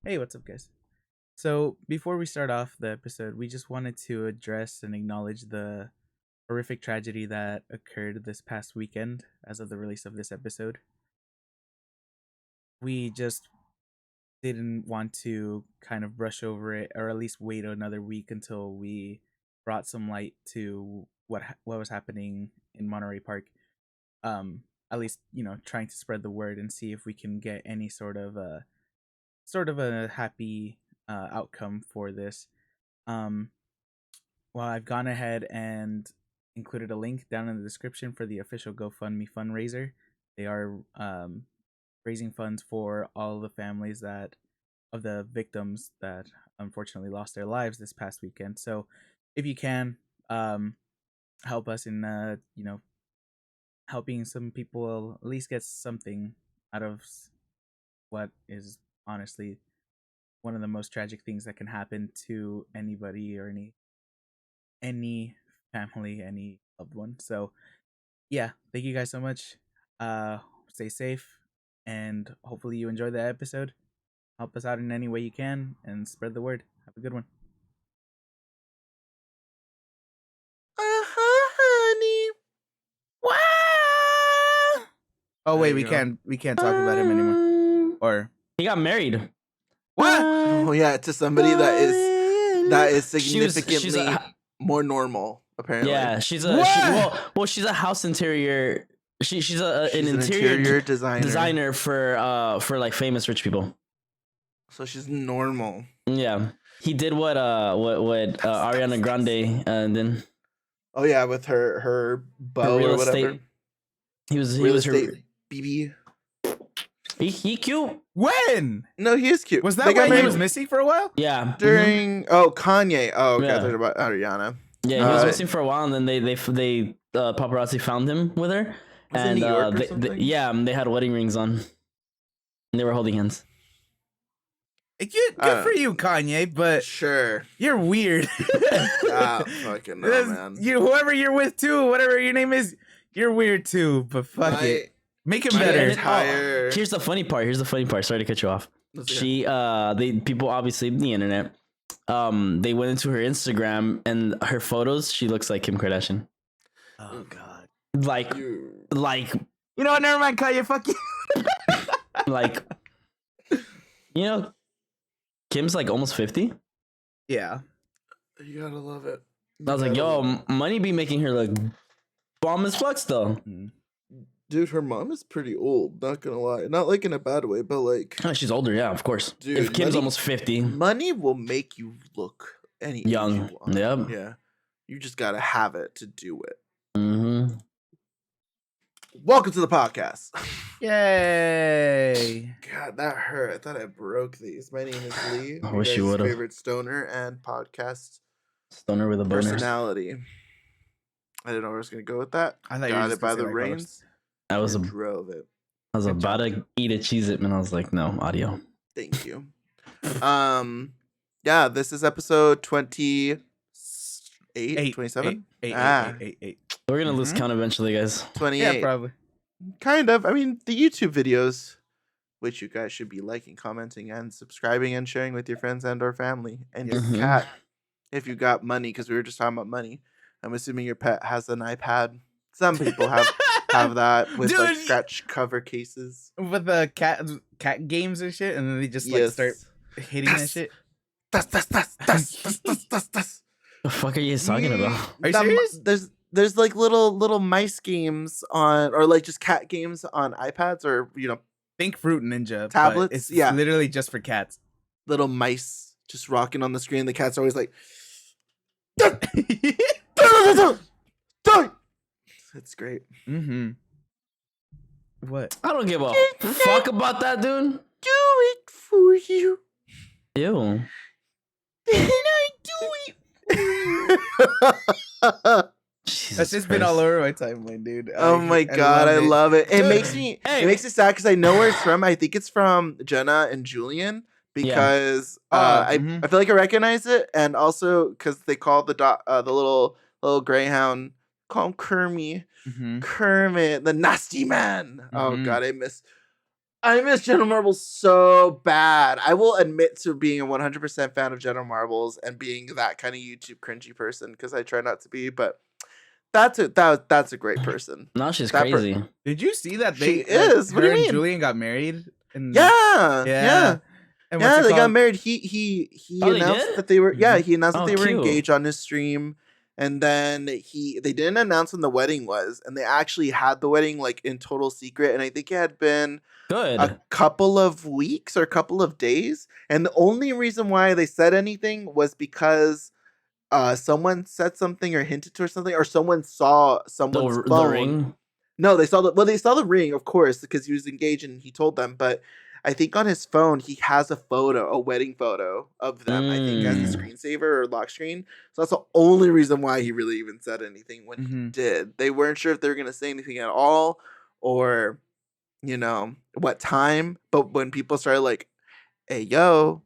Hey, what's up, guys? So, before we start off the episode, we just wanted to address and acknowledge the horrific tragedy that occurred this past weekend as of the release of this episode. We just didn't want to kind of brush over it or at least wait another week until we brought some light to what was happening in Monterey Park. At least, trying to spread the word and see if we can get any sort of a happy outcome for this. Um, well, I've gone ahead and included a link down in the description for the official GoFundMe fundraiser. They are raising funds for all the families that of the victims that unfortunately lost their lives this past weekend. So, if you can, help us in helping some people at least get something out of what is honestly one of the most tragic things that can happen to anybody or any family, any loved one. So yeah, thank you guys so much. Stay safe and hopefully you enjoy the episode. Help us out in any way you can and spread the word. Have a good one. Honey. Wow! Oh wait, we can't talk about him anymore. Or he got married. what? Oh yeah, to somebody that is significantly more normal, apparently. Yeah, she's a house interior. She's an interior designer for like famous rich people. So she's normal. Yeah, he did what Ariana Grande did. Oh yeah, with her bow real or whatever. Estate. He was estate BB. He cute. When? No, he is cute. Was that why he was missing for a while? Yeah. During Kanye. Oh, okay. Yeah. I thought about Ariana. Yeah, he was missing for a while, and then they paparazzi found him with her. Was and it New York or something? they had wedding rings on. And they were holding hands. Good for you, Kanye, but sure, you're weird. Fucking no, man. Whoever you're with too, whatever your name is, you're weird too. But fuck it, make him better. Here's the funny part. Sorry to cut you off. People obviously the internet. They went into her Instagram and her photos. She looks like Kim Kardashian. Oh God. Like you know what? Never mind, Kanye. Fuck you. Like, Kim's like almost 50. Yeah. You gotta love it. I was like, yo, money be making her look bomb as fuck though. Dude, her mom is pretty old, not gonna lie. Not like in a bad way, but like... Oh, she's older, yeah, of course. Dude, if Kim's almost 50. Money will make you look any young. Age you want. Yep. Yeah. You just gotta have it to do it. Mm-hmm. Welcome to the podcast. Yay. God, that hurt. I thought I broke these. My name is Lee. I wish you would have. Favorite stoner and podcast stoner with a personality. I didn't know where I was going to go with that. I thought got it by the reins. I was drove it. I was about to eat a Cheez-It, and I was like, no, audio. Thank you. Yeah, this is episode 28, 27? Eight. We're gonna lose count eventually, guys. 28. Yeah, probably. Kind of. I mean, the YouTube videos, which you guys should be liking, commenting, and subscribing and sharing with your friends and or family. And your cat, if you got money, because we were just talking about money. I'm assuming your pet has an iPad. Some people have that with like scratch cover cases. With the cat games and shit, and then they just like start hitting that shit. The fuck are you talking about? Are you serious? There's like little mice games on, or like just cat games on iPads, or think Fruit Ninja tablets. It's literally just for cats. Little mice just rocking on the screen. The cat's always like, it's great. Mm-hmm. What? I don't give a fuck about that, dude. Do it for you. Ew. Then I do it. That's just been all over my timeline, dude. Oh my God, I love it. It makes me sad because I know where it's from. I think it's from Jenna and Julian because I feel like I recognize it, and also because they call the little greyhound, call him Kermit, the nasty man. Oh God, I miss I miss Jenna Marbles so bad. I will admit to being a 100% fan of Jenna Marbles and being that kind of YouTube cringy person because I try not to be, but that's a great person. No, she's That crazy. Did you see that She that is. What do her you and mean? Julian got married? And Yeah. And what's Yeah, it they got called? married. He Oh, they announced did? that they were Mhm. he announced that Oh, they were cute. engaged on his stream. And then they didn't announce when the wedding was, and they actually had the wedding like in total secret. And I think it had been Good. a couple of weeks or a couple of days. And the only reason why they said anything was because someone said something or hinted to or something, or someone saw someone's The phone. ring? No, they saw the ring, of course, because he was engaged and he told them. But I think on his phone he has a wedding photo of them. I think as a screensaver or lock screen. So that's the only reason why he really even said anything when he did. They weren't sure if they were gonna say anything at all, or what time. But when people started like, "Hey, yo,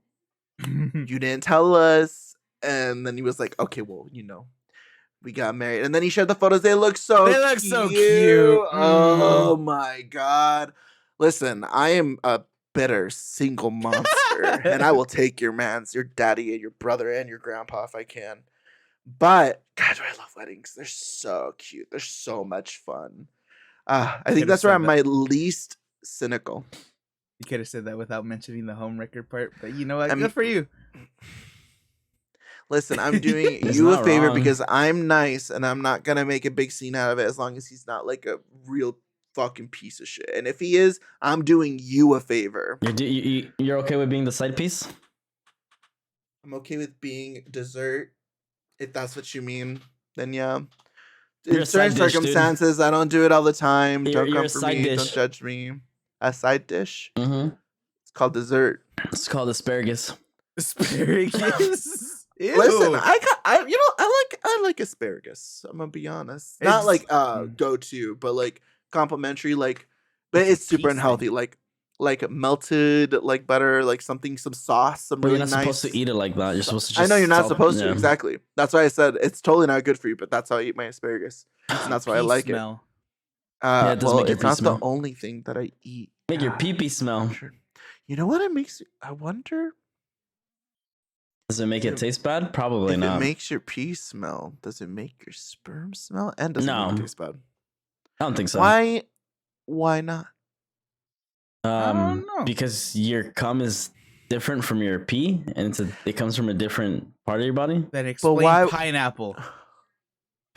you didn't tell us," and then he was like, "Okay, well, we got married." And then he showed the photos. They look so They cute. look so cute. Oh my god. Listen, I am a bitter single monster, and I will take your daddy and your brother and your grandpa if I can. But God, do I love weddings. They're so cute. They're so much fun. I think Could've that's where said I'm my least cynical. You could have said that without mentioning the home record part, but you know what? I'm- Good for you. Listen, I'm doing It's you a not favor wrong. because I'm nice and I'm not gonna make a big scene out of it as long as he's not like a real fucking piece of shit. And if he is, I'm doing you a favor. You're okay with being the side piece? I'm okay with being dessert, if that's what you mean. Then yeah. You're In a side certain dish, dude. circumstances, I don't do it all the time. You're Don't come a for side me. dish. Don't judge me. A side dish. Mm-hmm. It's called dessert. It's called asparagus. Asparagus. Ew. Listen, I like asparagus. I'm gonna be honest. Not It's- like go to, but like complimentary. Like, but it's super peace unhealthy. thing. Like melted like butter, like some sauce, some But really you're not nice. supposed to eat it like that. You're supposed to just I know you're not salt- supposed to. yeah. Exactly. That's why I said it's totally not good for you. But that's how I eat my asparagus, and that's why I Pee like smell. it. Yeah, it does Well, make your it's pee not smell. the only thing that I eat. Make your God, pee-pee smell. sure. You know what it makes? I wonder Does it make it If- taste bad? Probably if not. it makes your pee smell. Does it make your sperm smell? And does it make No. it taste bad? I don't think so. Why? Why not? I don't know. Because your cum is different from your pee, and it comes from a different part of your body. Then explain why- pineapple.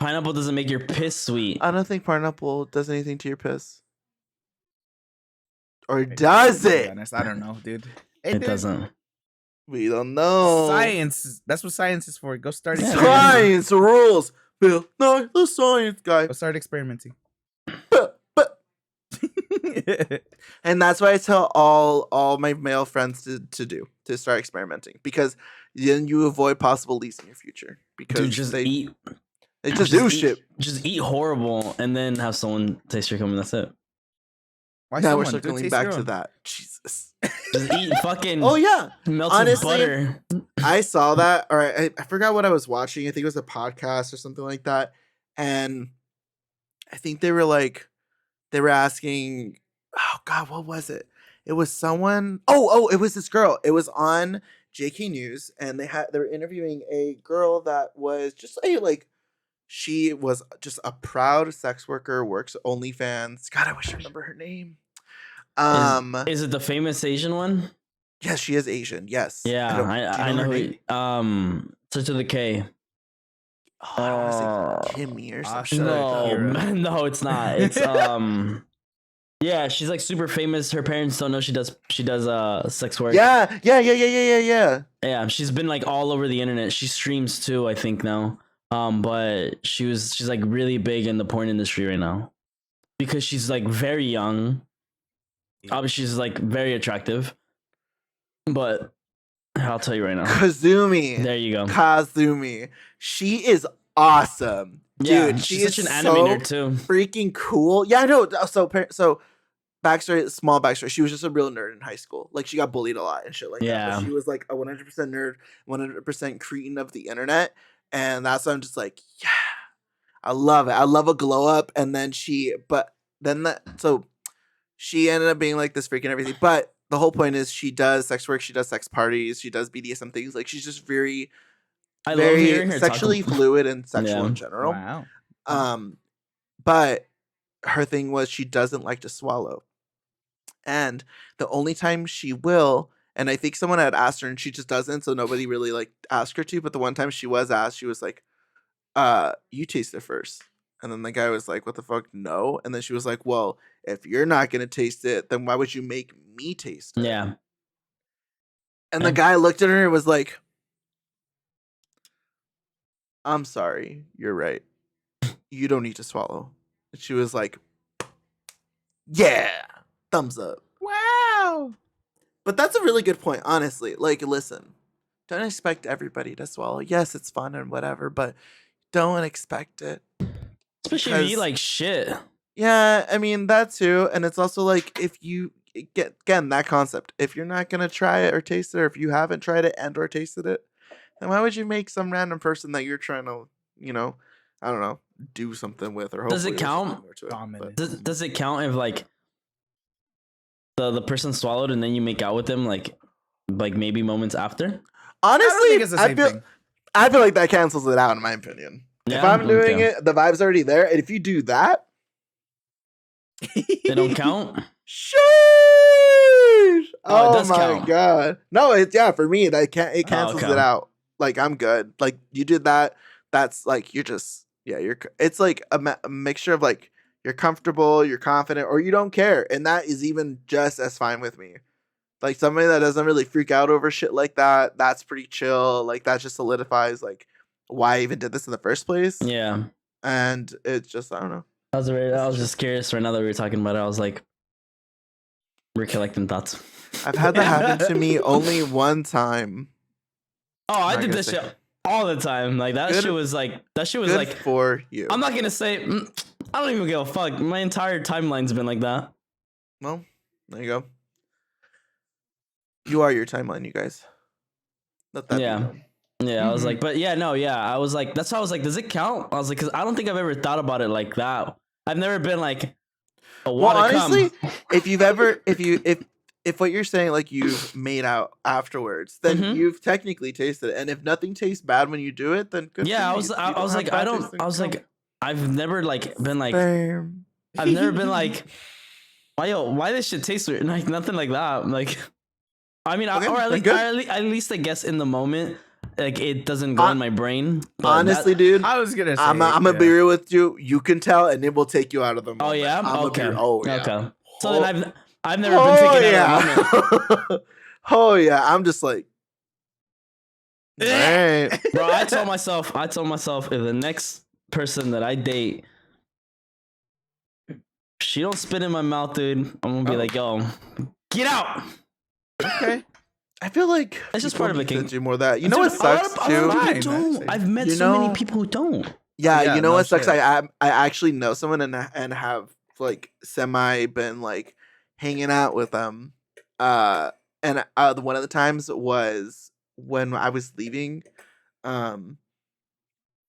Pineapple doesn't make your piss sweet. I don't think pineapple does anything to your piss. Or does To be it? honest, I don't know, dude. It doesn't. We don't know. Science. That's what science is for. Go start Yeah. experimenting. Science rules. Bill, no, the science guy. Go start experimenting. But and that's why I tell all my male friends to start experimenting, because then you avoid possible leaks in your future, because Dude, just eat. they just do eat, shit. Just eat horrible, and then have someone taste your cum, and that's it. Why Now we're someone? Do it circling taste back your to own. that. Jesus. Just eat fucking Oh yeah, melted honestly, butter. I saw that, or I forgot what I was watching. I think it was a podcast or something like that, and I think they were asking, oh God, what was it? It was someone. Oh, it was this girl. It was on JK News, and they were interviewing a girl that was just she was just a proud sex worker, works OnlyFans. God, I wish I remember her name. Is it the famous Asian one? Yes, she is Asian. Yes. Yeah, do you I know. her name? Starts with a K. Oh, I want to say Kimmy or something. Sure. No, Kira. no, it's not. It's yeah, she's like super famous. Her parents don't know she does sex work. Yeah. Yeah, she's been like all over the internet. She streams too, I think now. But she's like really big in the porn industry right now because she's like very young. Obviously, she's like very attractive. But I'll tell you right now. Kazumi. There you go. Kazumi. She is awesome. Yeah, Dude, she she's is such an anime so nerd too. freaking cool. Yeah, I know. So backstory, small backstory. She was just a real nerd in high school. Like, she got bullied a lot and shit like that. Yeah. But she was like a 100% nerd, 100% cretin of the internet. And that's why I'm just like, yeah, I love it. I love a glow up. And then so she ended up being like this freak and everything. But the whole point is she does sex work, she does sex parties, she does BDSM things. Like she's just very, I love hearing very her sexually talk. fluid and sexual Yeah. in general. Wow. But her thing was she doesn't like to swallow. And the only time she will, and I think someone had asked her and she just doesn't, so nobody really like asked her to, but the one time she was asked, she was like, you taste it first. And then the guy was like, what the fuck? No. And then she was like, well, if you're not gonna taste it, then why would you make me taste it? Yeah. And the guy looked at her and was like, I'm sorry, you're right. You don't need to swallow. And she was like, yeah, thumbs up. Wow. But that's a really good point, honestly. Like, listen, don't expect everybody to swallow. Yes, it's fun and whatever, but don't expect it. Especially if you eat like shit. Yeah, I mean, that too. And it's also like, if you get, again, that concept, if you're not going to try it or taste it, or if you haven't tried it and or tasted it, then why would you make some random person that you're trying to, you know, I don't know, do something with? Or does it count? Does it count if like the person swallowed and then you make out with them like maybe moments after? Honestly, it's the same thing. I feel like that cancels it out in my opinion. Yeah? If I'm doing it, the vibe's already there. And if you do that, they don't count. Sheesh! Oh, it does my count. god! No, it's for me. It cancels okay. it out. Like I'm good. Like you did that. That's like you're just you're. It's like a mixture of like you're comfortable, you're confident, or you don't care, and that is even just as fine with me. Like somebody that doesn't really freak out over shit like that. That's pretty chill. Like that just solidifies like why I even did this in the first place. Yeah. And it's just I don't know. I was just curious right now that we were talking about it. I was like recollecting thoughts. I've had that happen to me only one time. Oh, I did this shit all the time. Like that shit was like good for you. I'm not gonna say I don't even give a fuck. My entire timeline's been like that. Well, there you go. You are your timeline, you guys. Let that be known. Yeah, I was like, but yeah, no, yeah. I was like, that's how I was like, does it count? I was like, because I don't think I've ever thought about it like that. I've never been like, well, honestly, if you've ever, if what you're saying, like you've made out afterwards, then you've technically tasted it. And if nothing tastes bad when you do it, then good. Yeah, for you. I was like, I've never like been like, I've never been like, why this shit tastes weird? Like nothing like that. Like, I mean, okay, or at least I guess in the moment, like it doesn't go in my brain. Honestly, dude, I was gonna say I'm gonna be real with you. You can tell, and it will take you out of the moment. Oh yeah, okay. Okay. So then I've never been taken out of the moment. Oh yeah, I'm just like, right. Bro. I told myself if the next person that I date, she don't spit in my mouth, dude, I'm gonna be like, yo, get out. Okay. I feel like it's just part of the game. Do more of that. You know what sucks too? I've met so many people who don't. Yeah, you know what sucks? I actually know someone and have like semi been like hanging out with them. And one of the times was when I was leaving, and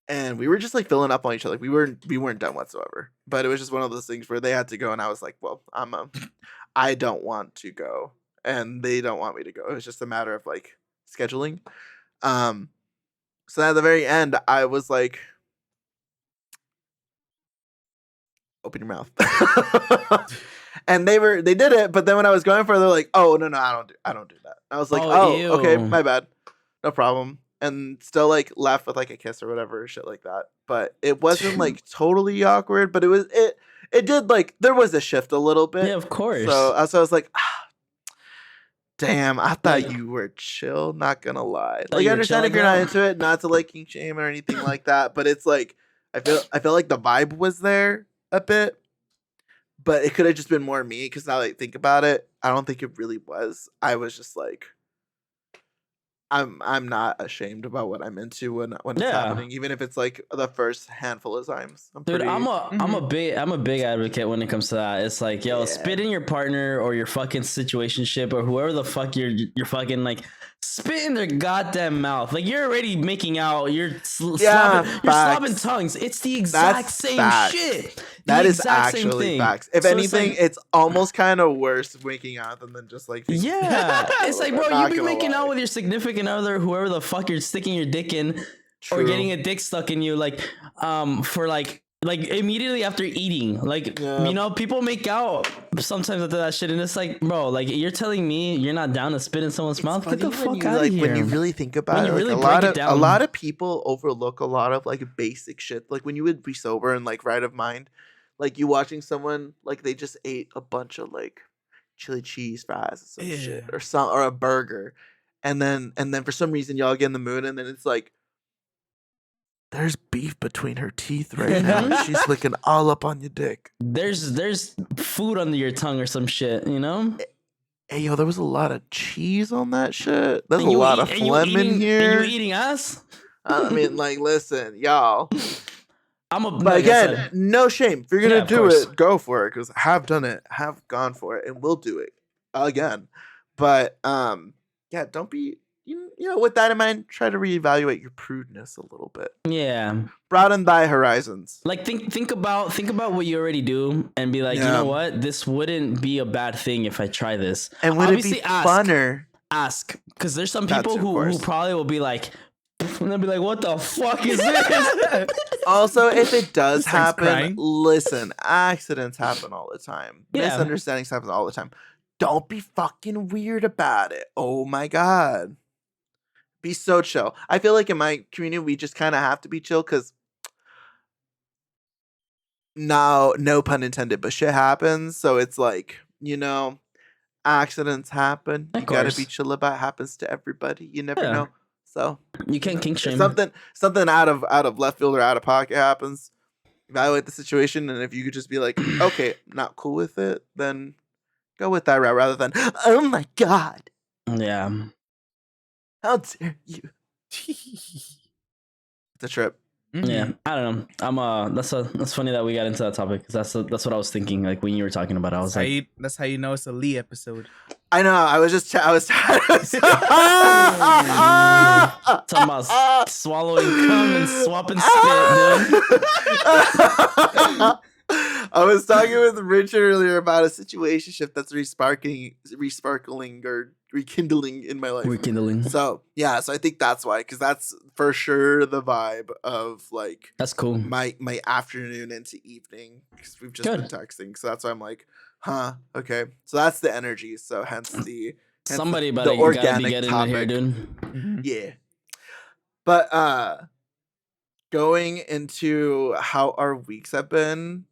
we were just like filling up on each other. Like we weren't done whatsoever. But it was just one of those things where they had to go, and I was like, well, I don't want to go. And they don't want me to go. It was just a matter of like scheduling. So at the very end, I was like, "Open your mouth." And they did it. But then when I was going for it, they're like, "Oh no, I don't do that." I was like, "Oh, okay, my bad, no problem." And still like left with like a kiss or whatever, shit like that. But it wasn't like totally awkward. But it did like there was a shift a little bit. Yeah, of course. So I was like. Damn, I thought you were chill, not gonna lie. Like I understand if you're not into it, not to like king shame or anything like that, but it's like I feel like the vibe was there a bit. But it could have just been more me, because now that I think about it, I don't think it really was. I was just like I'm not ashamed about what I'm into when it's happening, even if it's like the first handful of times. Dude, I'm a big advocate when it comes to that. It's like, yo, spit in your partner or your fucking situationship or whoever the fuck you're fucking like spit in their goddamn mouth. Like, you're already making out. You're slobbing tongues. It's the exact same shit. That is actually facts. If anything, it's almost kind of worse making out than just like thinking, it's like, bro, you be making out with your significant other, whoever the fuck you're sticking your dick in, or getting a dick stuck in you, like for like immediately after eating, like you know, people make out sometimes after that shit, and it's like, bro, like, you're telling me you're not down to spit in someone's mouth? Get the fuck out of here. When you really think about it, like, a lot of people overlook a lot of like basic shit. Like when you would be sober and like right of mind, like you watching someone like they just ate a bunch of like chili cheese fries or some shit or a burger, and then for some reason y'all get in the mood, and then it's like, there's beef between her teeth right now. She's licking all up on your dick. There's food under your tongue or some shit, you know? Hey, yo, there was a lot of cheese on that shit. There's a lot of phlegm in here. Are you eating us? I mean, like, listen, y'all. But again, no shame. If you're going to do it, go for it. Because I have done it. Have gone for it. And we'll do it again. But, yeah, don't be... You know, with that in mind, try to reevaluate your prudeness a little bit. Yeah. Broaden thy horizons. Like think about what you already do and be like, you know what? This wouldn't be a bad thing if I try this. And would obviously it be funner? Ask. Because there's some people who probably will be like, and they'll be like, what the fuck is this? Also, if it does happen, listen, accidents happen all the time. Misunderstandings happen all the time. Don't be fucking weird about it. Oh my God. Be so chill. I feel like in my community, we just kind of have to be chill because no pun intended, but shit happens. So it's like, you know, accidents happen. You gotta be chill about it. Happens to everybody. You never know. So you can't kink shame. Something out of left field or out of pocket happens. Evaluate the situation, and if you could just be like, okay, not cool with it, then go with that route rather than, oh my God. Yeah. How dare you? It's a trip. Mm-hmm. Yeah, I don't know. That's funny that we got into that topic because that's what I was thinking. Like when you were talking about it, I was that's how you know it's a Lee episode. I know. I was talking about swallowing cum and swapping spit, dude. I was talking with Richard earlier about a situationship that's resparkling or rekindling in my life. Rekindling. So yeah, so I think that's why, because that's for sure the vibe of like that's cool. My afternoon into evening, because we've just been texting. So that's why I'm like, huh, okay. So that's the energy. So hence somebody about it. You gotta be getting in here, dude. Mm-hmm. Yeah. But going into how our weeks have been,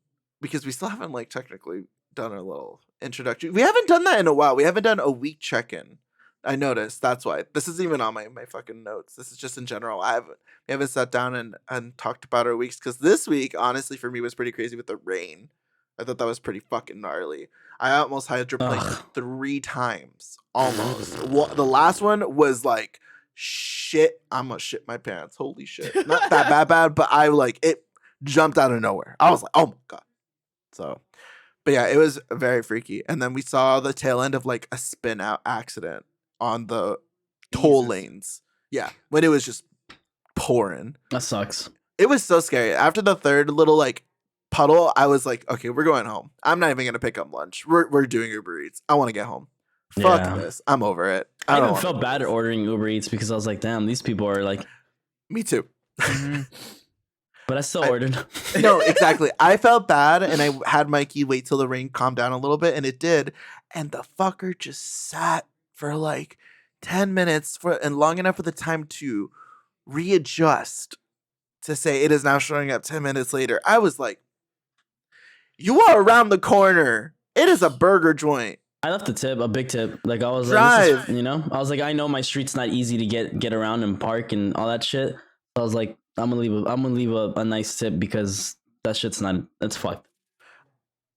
because we still haven't like technically done our little introduction. We haven't done that in a while. We haven't done a week check-in. I noticed. That's why. This isn't even on my fucking notes. This is just in general. We haven't sat down and talked about our weeks, because this week, honestly, for me was pretty crazy with the rain. I thought that was pretty fucking gnarly. I almost hydroplaned 3 times. Almost. The last one was like, shit, I'm gonna shit my pants. Holy shit. Not that bad, but I like it jumped out of nowhere. I was like, oh my God. So, but yeah, it was very freaky. And then we saw the tail end of like a spin out accident on the toll lanes. Yeah, when it was just pouring. That sucks. It was so scary. After the third little like puddle, I was like, okay, we're going home. I'm not even gonna pick up lunch. We're doing Uber Eats. I want to get home. Fuck this. I'm over it. I even felt bad at ordering Uber Eats because I was like, damn, these people are like. Me too. But I still ordered. No, exactly. I felt bad, and I had Mikey wait till the rain calmed down a little bit, and it did. And the fucker just sat for like 10 minutes and long enough for the time to readjust to say it is now showing up 10 minutes later. I was like, you are around the corner. It is a burger joint. I left a tip, a big tip. Like I was like, I was like, I know my street's not easy to get around and park and all that shit. So I was like, I'm gonna leave a nice tip because that shit's it's fucked.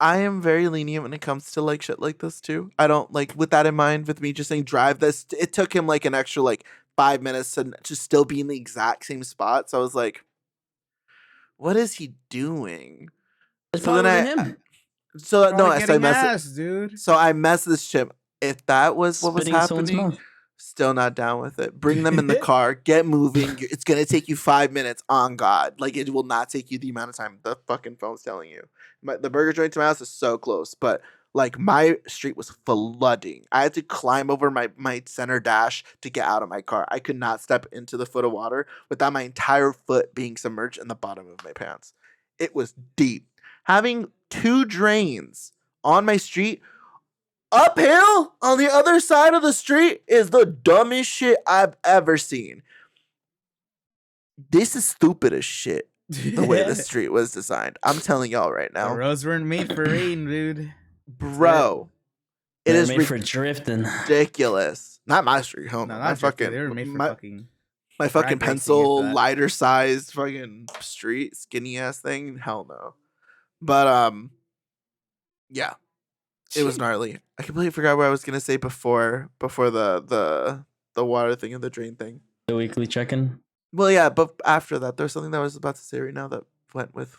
I am very lenient when it comes to like shit like this too. I don't like, with that in mind, with me just saying drive this. It took him like an extra like 5 minutes to still be in the exact same spot. So I was like, what is he doing? It's so then him. So no, so I messaged, dude. So I messaged him. If that was what was happening, Still not down with it. Bring them in the car. Get moving. It's gonna take you 5 minutes. On God, like it will not take you the amount of time the fucking phone's telling you. The burger joint to my house is so close, but like my street was flooding. I had to climb over my center dash to get out of my car. I could not step into the foot of water without my entire foot being submerged in the bottom of my pants. It was deep. Having 2 drains on my street uphill on the other side of the street is the dumbest shit I've ever seen. This is stupid as shit, the way the street was designed. I'm telling y'all right now. The roads weren't made for rain, dude. Bro. It is made for drifting. Ridiculous. Not my street, home. No, My fucking, they were made for fucking. my fucking drag racing, pencil, if that. lighter sized fucking street, skinny ass thing. Hell no. But yeah. It was gnarly. I completely forgot what I was gonna say before the water thing and the drain thing. The weekly check-in. Well, yeah, but after that, there's something that I was about to say right now that went with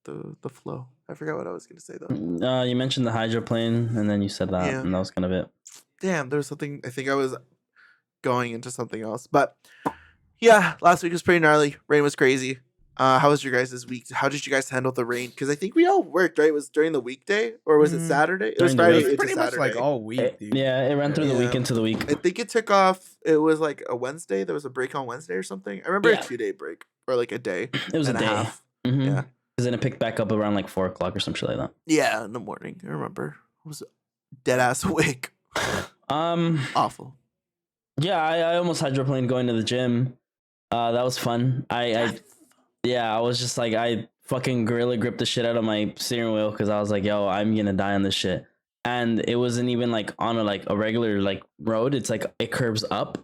the flow. I forgot what I was gonna say though. You mentioned the hydroplane, and then you said that, Yeah. and that was kind of it. Damn, there was something. I think I was going into something else, but yeah, last week was pretty gnarly. Rain was crazy. How was your guys' week? How did you guys handle the rain? Because I think we all worked, right? It was during the weekday, or was it Saturday? It was During the Friday week. into Pretty much Saturday. like all week, dude. It ran through the Yeah. week into the week. I think it took off. It was like a Wednesday. There was a break on Wednesday or something. I remember Yeah. a 2-day break or like a day. It was a and day. half. Mm-hmm. Yeah. Because then it picked back up around like 4 o'clock or some shit like that. Yeah, in the morning. I remember. I was dead ass awake. Awful. Yeah, I almost hydroplaned going to the gym. That was fun. I was just like, I fucking gorilla gripped the shit out of my steering wheel because I was like, yo, I'm gonna die on this shit. And it wasn't even like on a regular like road. It's like it curves up.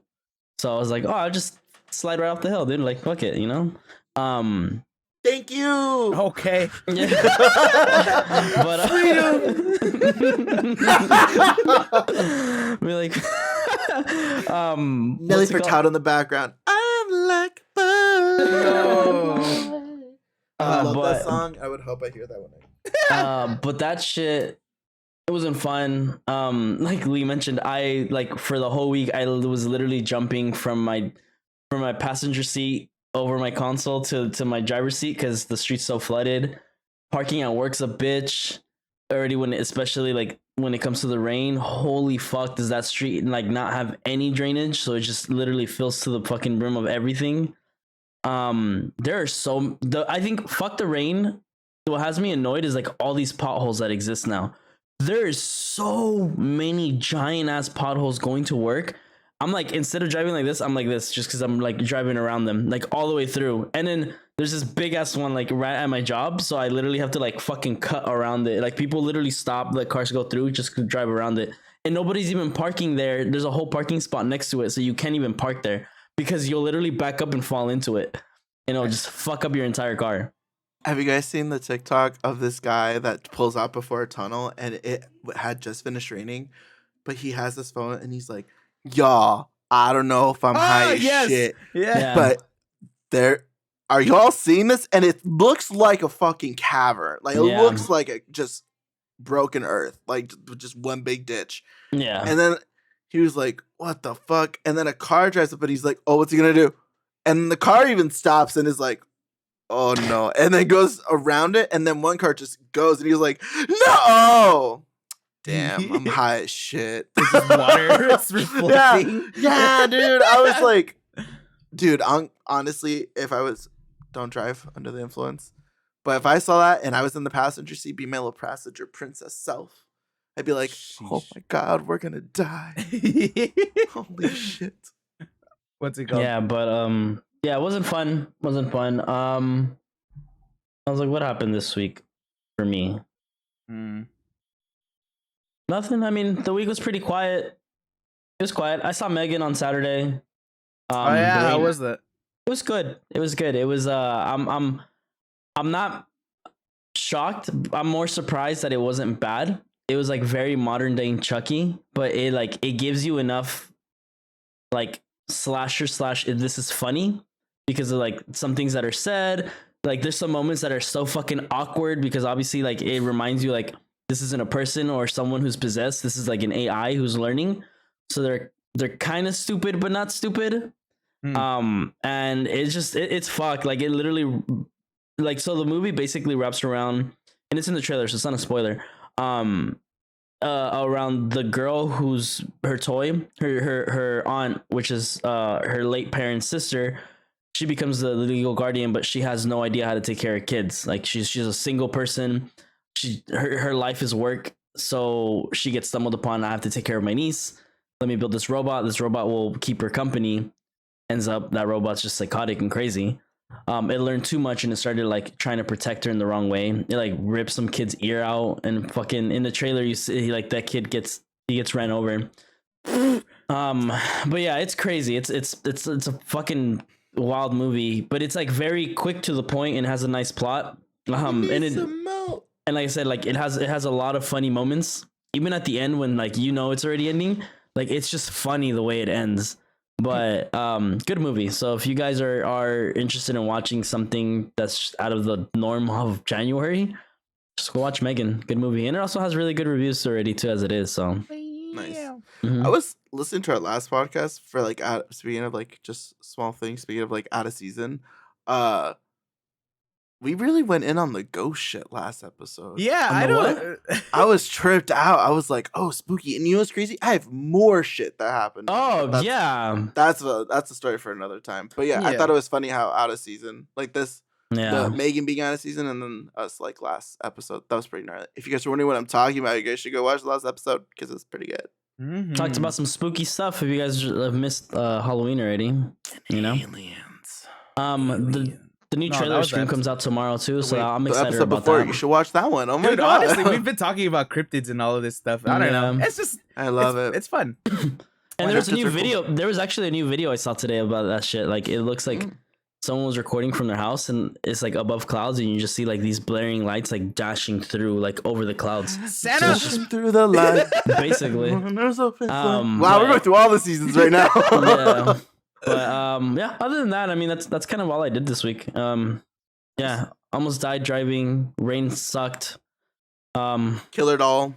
So I was like, oh, I'll just slide right off the hill, dude. Like, fuck it, you know? Thank you. Okay. Yeah. But we're like Nelly Furtado in the background. I'm like a bird. I love that song. I would hope I hear that one. But that shit, it wasn't fun. Like Lee mentioned, I like for the whole week I was literally jumping from my passenger seat over my console to my driver's seat because the street's so flooded. Parking at work's a bitch. Already especially like when it comes to the rain, holy fuck, does that street like not have any drainage? So it just literally fills to the fucking brim of everything. There are I think fuck the rain. What has me annoyed is like all these potholes that exist now. There's so many giant ass potholes going to work. I'm like, instead of driving like this, I'm like this just because I'm like driving around them like all the way through. And then there's this big ass one like right at my job. So I literally have to like fucking cut around it. Like people literally stop, let cars go through just to drive around it. And nobody's even parking there. There's a whole parking spot next to it. So you can't even park there because you'll literally back up and fall into it. And it'll just fuck up your entire car. Have you guys seen the TikTok of this guy that pulls out before a tunnel and it had just finished raining, but he has this phone and he's like, y'all, I don't know if I'm high as shit, but are y'all seeing this? And it looks like a fucking cavern. Like it looks like a just broken earth, like just one big ditch. Yeah. And then he was like, what the fuck? And then a car drives up and he's like, oh, what's he gonna do? And the car even stops and is like, oh no. And then goes around it. And then one car just goes and he's like, no. Damn, I'm high as shit. It's just water. It's reflecting. Yeah, dude. I was like, dude, honestly, if I was, don't drive under the influence. But if I saw that and I was in the passenger seat, be my little passenger princess self, I'd be like, oh my God, we're going to die. Holy shit. What's it called? Yeah, but yeah, it wasn't fun. I was like, what happened this week for me? Nothing. I mean, the week was pretty quiet. It was quiet. I saw Megan on Saturday. Oh yeah, how was that? It was good. It was good. It was I'm not shocked. I'm more surprised that it wasn't bad. It was like very modern day Chucky, but it gives you enough like slasher / this is funny because of like some things that are said. Like there's some moments that are so fucking awkward because obviously like it reminds you like this isn't a person or someone who's possessed. This is like an AI who's learning. So they're they're kind of stupid but not stupid. And it's fucked. Like it literally, like, so the movie basically wraps around, and it's in the trailer, so it's not a spoiler. Around the girl who's her toy, her aunt, which is her late parents' sister. She becomes the legal guardian, but she has no idea how to take care of kids. Like she's a single person. Her life is work, so she gets stumbled upon. I have to take care of my niece. Let me build this robot. This robot will keep her company. Ends up that robot's just psychotic and crazy. It learned too much and it started like trying to protect her in the wrong way. It like rips some kid's ear out, and fucking in the trailer you see like that kid gets ran over. But yeah, it's crazy. It's a fucking wild movie, but it's like very quick to the point and has a nice plot. And like I said, like it has a lot of funny moments. Even at the end when like it's already ending, like it's just funny the way it ends. But good movie. So if you guys are interested in watching something that's out of the norm of January, just go watch Megan. Good movie, and it also has really good reviews already too, as it is. So nice. Mm-hmm. I was listening to our last podcast for like speaking of like just small things. Speaking of like out of season, we really went in on the ghost shit last episode. Yeah, I don't. I was tripped out. I was like, "Oh, spooky!" And you know what's crazy? I have more shit that happened. Oh, that's a story for another time. But yeah, I thought it was funny how out of season like this. Yeah, the Megan being out of season, and then us like last episode. That was pretty gnarly. If you guys are wondering what I'm talking about, you guys should go watch the last episode because it's pretty good. Mm-hmm. Talked about some spooky stuff. If you guys have missed Halloween already, aliens. The new trailer stream comes out tomorrow too, so I'm excited about that. You should watch that one. Oh my god! Honestly, we've been talking about cryptids and all of this stuff. I don't know. It's just I love it. It's fun. And there's a new video. There was actually a new video I saw today about that shit. Like it looks like someone was recording from their house, and it's like above clouds, and you just see like these blaring lights like dashing through like over the clouds. Santa through the light, basically. Wow, we're going through all the seasons right now. Yeah. But yeah, other than that, I mean that's kind of all I did this week. Yeah, almost died driving, rain sucked. Killer doll,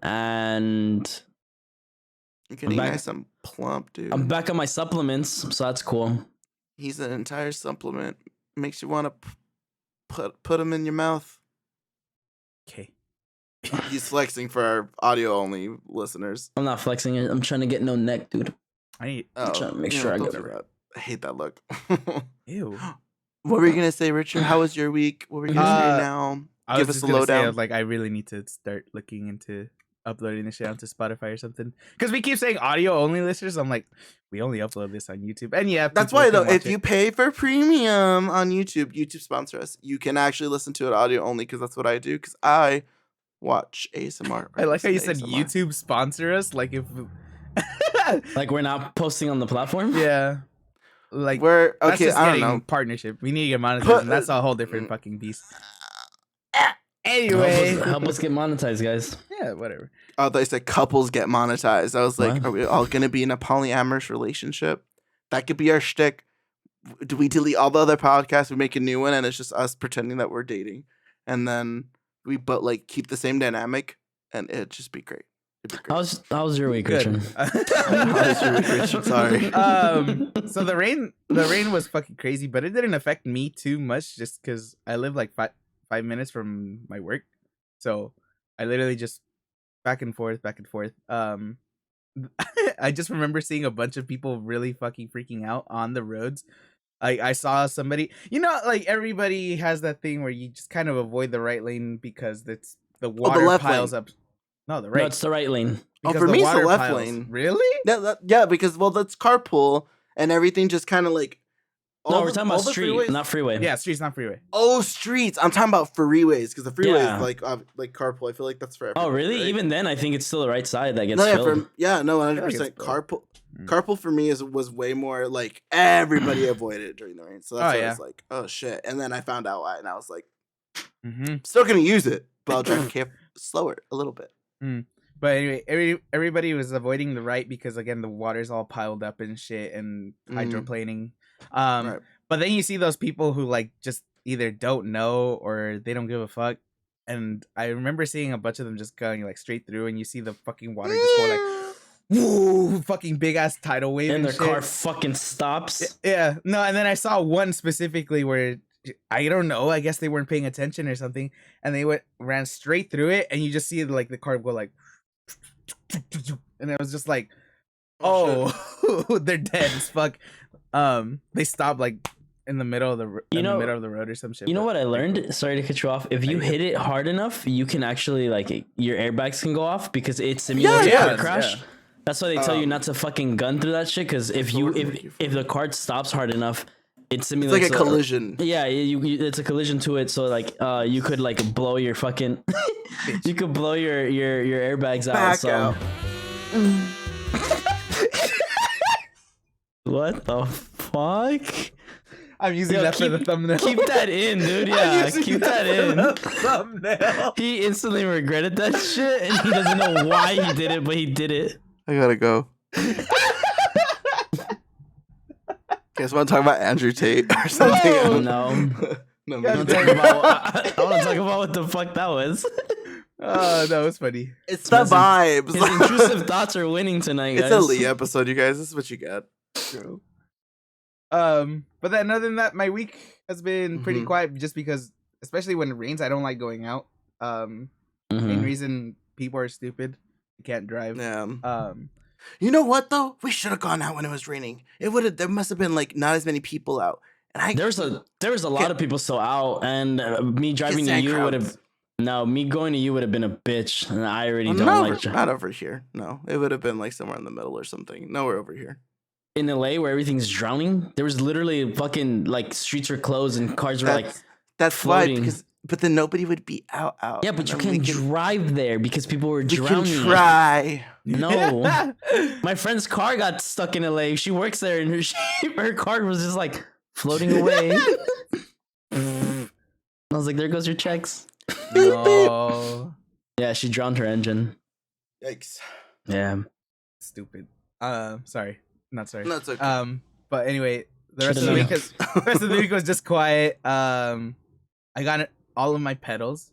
and you're getting nice and plump, dude. I'm back on my supplements, so that's cool. He's an entire supplement. Makes you want to put him in your mouth. Okay. He's flexing for our audio only listeners. I'm not flexing it. I'm trying to get no neck, dude. I'm trying to make sure I go to that. I hate that look. Ew. What were you gonna say, Richard? How was your week? What were you gonna say now? Give us a lowdown. Like, I really need to start looking into uploading this shit onto Spotify or something. Because we keep saying audio only listeners. I'm like, we only upload this on YouTube. And yeah, that's why though. If you pay for premium on YouTube sponsor us. You can actually listen to it audio only because that's what I do. Because I watch ASMR. I like how you said YouTube sponsor us. Like if. Like we're not posting on the platform. Yeah. Like we're okay. That's just I don't know. Partnership. We need to get monetized. And that's a whole different fucking beast. Anyway, help us get monetized, guys. Yeah, whatever. Oh, they said couples get monetized. I was like, are we all gonna be in a polyamorous relationship? That could be our shtick. Do we delete all the other podcasts? We make a new one, and it's just us pretending that we're dating, and then we keep the same dynamic, and it'd just be great. How was your week, Richard? Sorry. So the rain was fucking crazy, but it didn't affect me too much, just because I live like 5 minutes from my work, so I literally just back and forth. I just remember seeing a bunch of people really fucking freaking out on the roads. I saw somebody, like everybody has that thing where you just kind of avoid the right lane because it's the water piles up. No, the right. No, it's the right lane. For me, it's the left lane. Really? Yeah, because that's carpool and everything just kind of like. No, we're talking about street, not freeway. Yeah, streets, not freeway. Oh, streets. I'm talking about freeways because the freeway is like carpool. I feel like that's for everyone. Oh, really? Right? Even then, I think it's still the right side that gets filled. 100%. Carpool. Carpool for me was way more like everybody avoided it during the rain. So that's why I was like, oh shit. And then I found out why, and I was like, still gonna use it, but I'll drive slower a little bit. But anyway, everybody was avoiding the right because again the water's all piled up and shit and hydroplaning. Right. But then you see those people who like just either don't know or they don't give a fuck. And I remember seeing a bunch of them just going like straight through, and you see the fucking water just go like woo, fucking big ass tidal wave, and their shit. car fucking stops. Yeah, no, and then I saw one specifically where I don't know. I guess they weren't paying attention or something, and they ran straight through it, and you just see like the car go like, and it was just like, oh, they're dead as fuck. They stopped like in the middle of the middle of the road or some shit. You know what I learned? Cool. Sorry to cut you off. If you hit it hard enough, you can actually like your airbags can go off because it simulates a car crash. Yeah. That's why they tell you not to fucking gun through that shit. Because if the car stops hard enough, it simulates it's like a collision. Yeah, it's a collision to it. So like, you could like blow your fucking, you could blow your airbags out. So. What the fuck? I'm using that for the thumbnail. Keep that in, dude. Yeah, keep that in. Thumbnail. He instantly regretted that shit, and he doesn't know why he did it, but he did it. I gotta go. You guys want to talk about Andrew Tate or something? Oh, no. I want to talk about what the fuck that was. Oh, that was funny. It's the vibes. His intrusive thoughts are winning tonight, guys. It's a Lee episode, you guys. This is what you get. True. But then other than that, my week has been pretty quiet just because, especially when it rains, I don't like going out. Main reason, people are stupid. You can't drive. Yeah. You know what though? We should have gone out when it was raining. There must have been like not as many people out. And there was a lot of people still out, and me driving to you would have. No, me going to you would have been a bitch, and I already don't like. Not over here. No, it would have been like somewhere in the middle or something. Nowhere over here. In LA, where everything's drowning, there was literally fucking like streets were closed and cars were that's floating. Why, but then nobody would be out. Yeah, but you can't drive there because people were drowning. We can try. No, my friend's car got stuck in LA. She works there, and her car was just like floating away. I was like, "There goes your checks." No. Yeah, she drowned her engine. Yikes. Yeah. Stupid. Sorry. Not sorry. No, it's okay. But anyway, the rest of the week was just quiet. I got all of my pedals.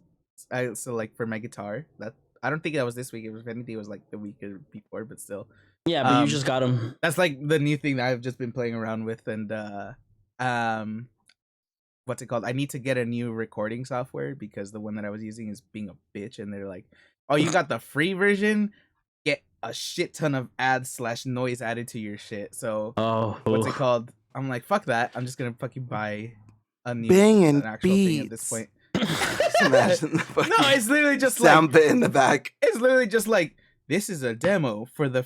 So like for my guitar, that I don't think that was this week. It was, if anything, it was like the week before, but still. Yeah, but you just got them. That's like the new thing that I've just been playing around with, and what's it called? I need to get a new recording software because the one that I was using is being a bitch, and they're like, "Oh, you got the free version? Get a shit ton of ads / noise added to your shit." So, what's it called? I'm like, fuck that. I'm just gonna fucking buy a new an actual thing at this point. Just imagine the fucking it's literally just sound bit in the back. It's literally just like, this is a demo for the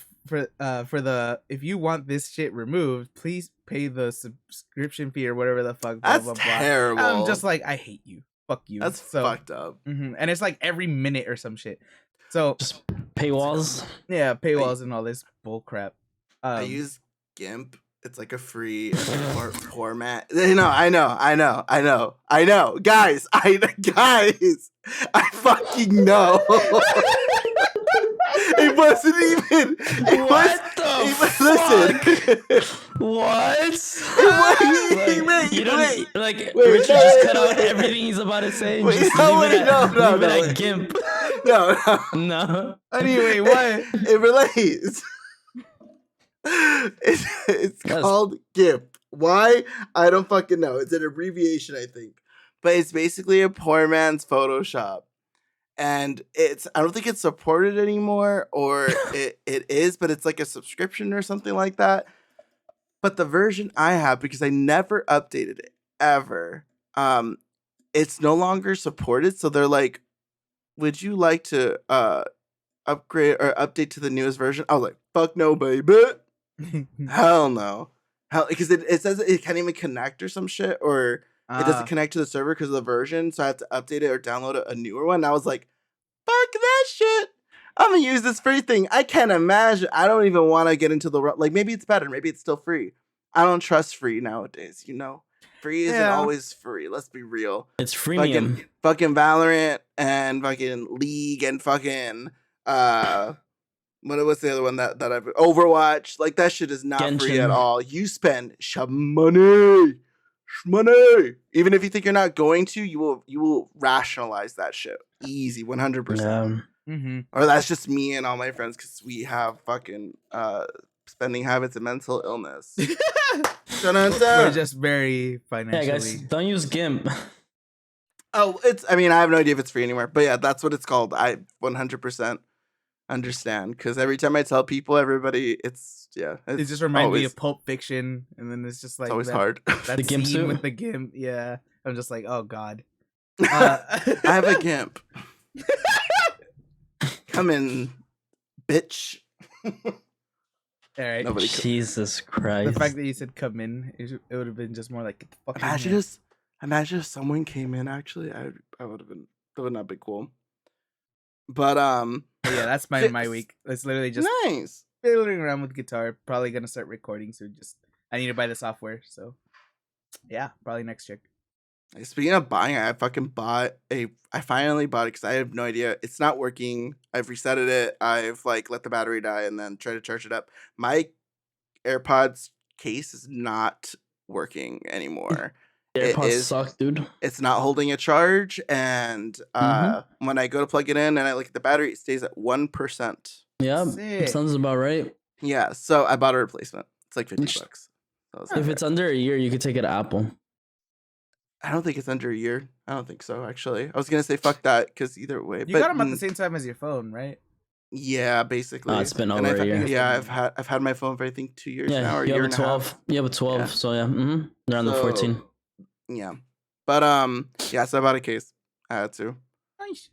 if you want this shit removed, please pay the subscription fee or whatever the fuck. That's blah, blah, terrible. blah. I'm just like, I hate you. Fuck you. That's fucked up. And it's like every minute or some shit. So just paywalls. Yeah, paywalls and all this bull crap. I use GIMP. It's like a free format. I know. Guys, I fucking know. It wasn't even. Listen. What? Richard just cut out everything he's about to say. Leave it at GIMP. No. Anyway, what? It relates. It's called GIMP. Why? I don't fucking know. It's an abbreviation, I think. But it's basically a poor man's Photoshop. And I don't think it's supported anymore, or it is, but it's like a subscription or something like that. But the version I have, because I never updated it ever, it's no longer supported. So they're like, would you like to upgrade or update to the newest version? I was like, fuck no, baby. Hell no. Because it says it can't even connect or some shit, or it doesn't connect to the server because of the version, so I have to update it or download a newer one. And I was like, fuck that shit. I'm gonna use this free thing. I can't imagine. I don't even want to get into the like. Maybe it's better. Maybe it's still free. I don't trust free nowadays. Free isn't always free. Let's be real. It's freemium. Fucking Valorant and fucking League and fucking what's the other one that I've Overwatch? Like that shit is not free at all. You spend money. Even if you think you're not going to, you will rationalize that shit. Easy, 100%. Or that's just me and all my friends because we have fucking spending habits and mental illness. We're just very financially. Yeah, guys, don't use GIMP. Oh, I mean, I have no idea if it's free anymore, but yeah, that's what it's called. I 100% understand because every time I tell people, everybody, it just reminds me of Pulp Fiction, and then it's just like it's always hard. That the GIMP scene suit? with the GIMP, yeah. I'm just like, oh god. I have a GIMP. Come in, bitch. All right. Nobody Jesus Christ. The fact that you said come in, it would have been just more like, get the fuck imagine in if imagine if someone came in. Actually, I would have been. That would not be cool. But yeah, that's my week. It's literally just nice fiddling around with guitar. Probably gonna start recording soon. I need to buy the software. So yeah, probably next check. Speaking of buying, I finally bought it because I have no idea. It's not working. I've resetted it. I've like let the battery die and then tried to charge it up. My AirPods case is not working anymore. AirPods suck, dude. It's not holding a charge, and when I go to plug it in and I look at the battery, it stays at 1%. Yeah, sounds about right. Yeah, so I bought a replacement. It's like $50. So if it's under a year, you could take it to Apple. I don't think it's under a year. I don't think so, actually. I was gonna say fuck that because either way, you got them at the same time as your phone, right? Yeah, basically. It's been over a year. Yeah, I've had my phone for I think 2 years now, or a year and 12. You have a 12, yeah. So yeah, they're on the 14. Yeah, but yeah. So I bought a case. I had to. Nice.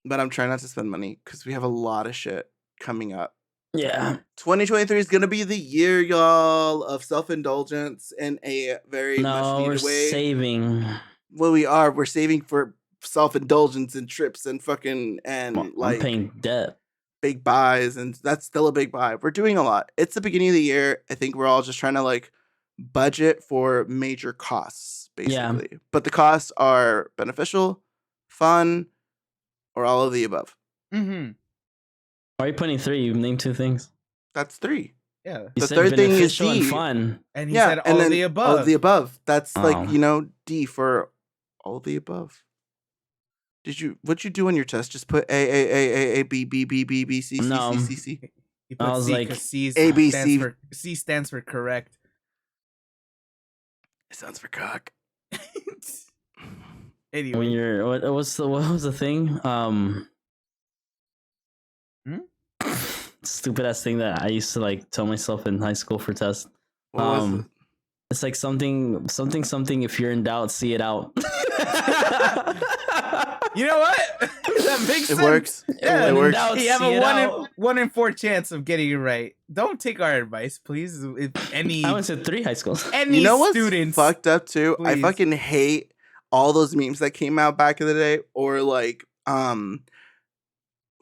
But I'm trying not to spend money because we have a lot of shit coming up. Yeah. 2023 is gonna be the year, y'all, of self-indulgence in a very much needed way. Saving. Well, we're saving for self-indulgence and trips and fucking and like I'm paying debt. Big buys, and that's still a big buy. We're doing a lot. It's the beginning of the year. I think we're all just trying to like budget for major costs, basically. Yeah. But the costs are beneficial, fun, or all of the above. Why are you putting 3? You named 2 things. That's 3. Yeah. The third thing is D. And fun. And he said all of the above. All of the above. That's like, D for all of the above. What'd you do on your test? Just put A, B, B, B, B, B, C, C, C, C, C. He put I was C, like, A, B, C. C stands for correct. It stands for cock. Anyway. What was the thing? Stupid ass thing that I used to like tell myself in high school for tests. What was it? It's like something. If you're in doubt, see it out. You know what? That makes sense. It works. Yeah, it works. You have a 1 in 4 chance of getting it right. Don't take our advice, please. If any, I went to 3 high schools. You know what's fucked up too? Please. I fucking hate all those memes that came out back in the day, or like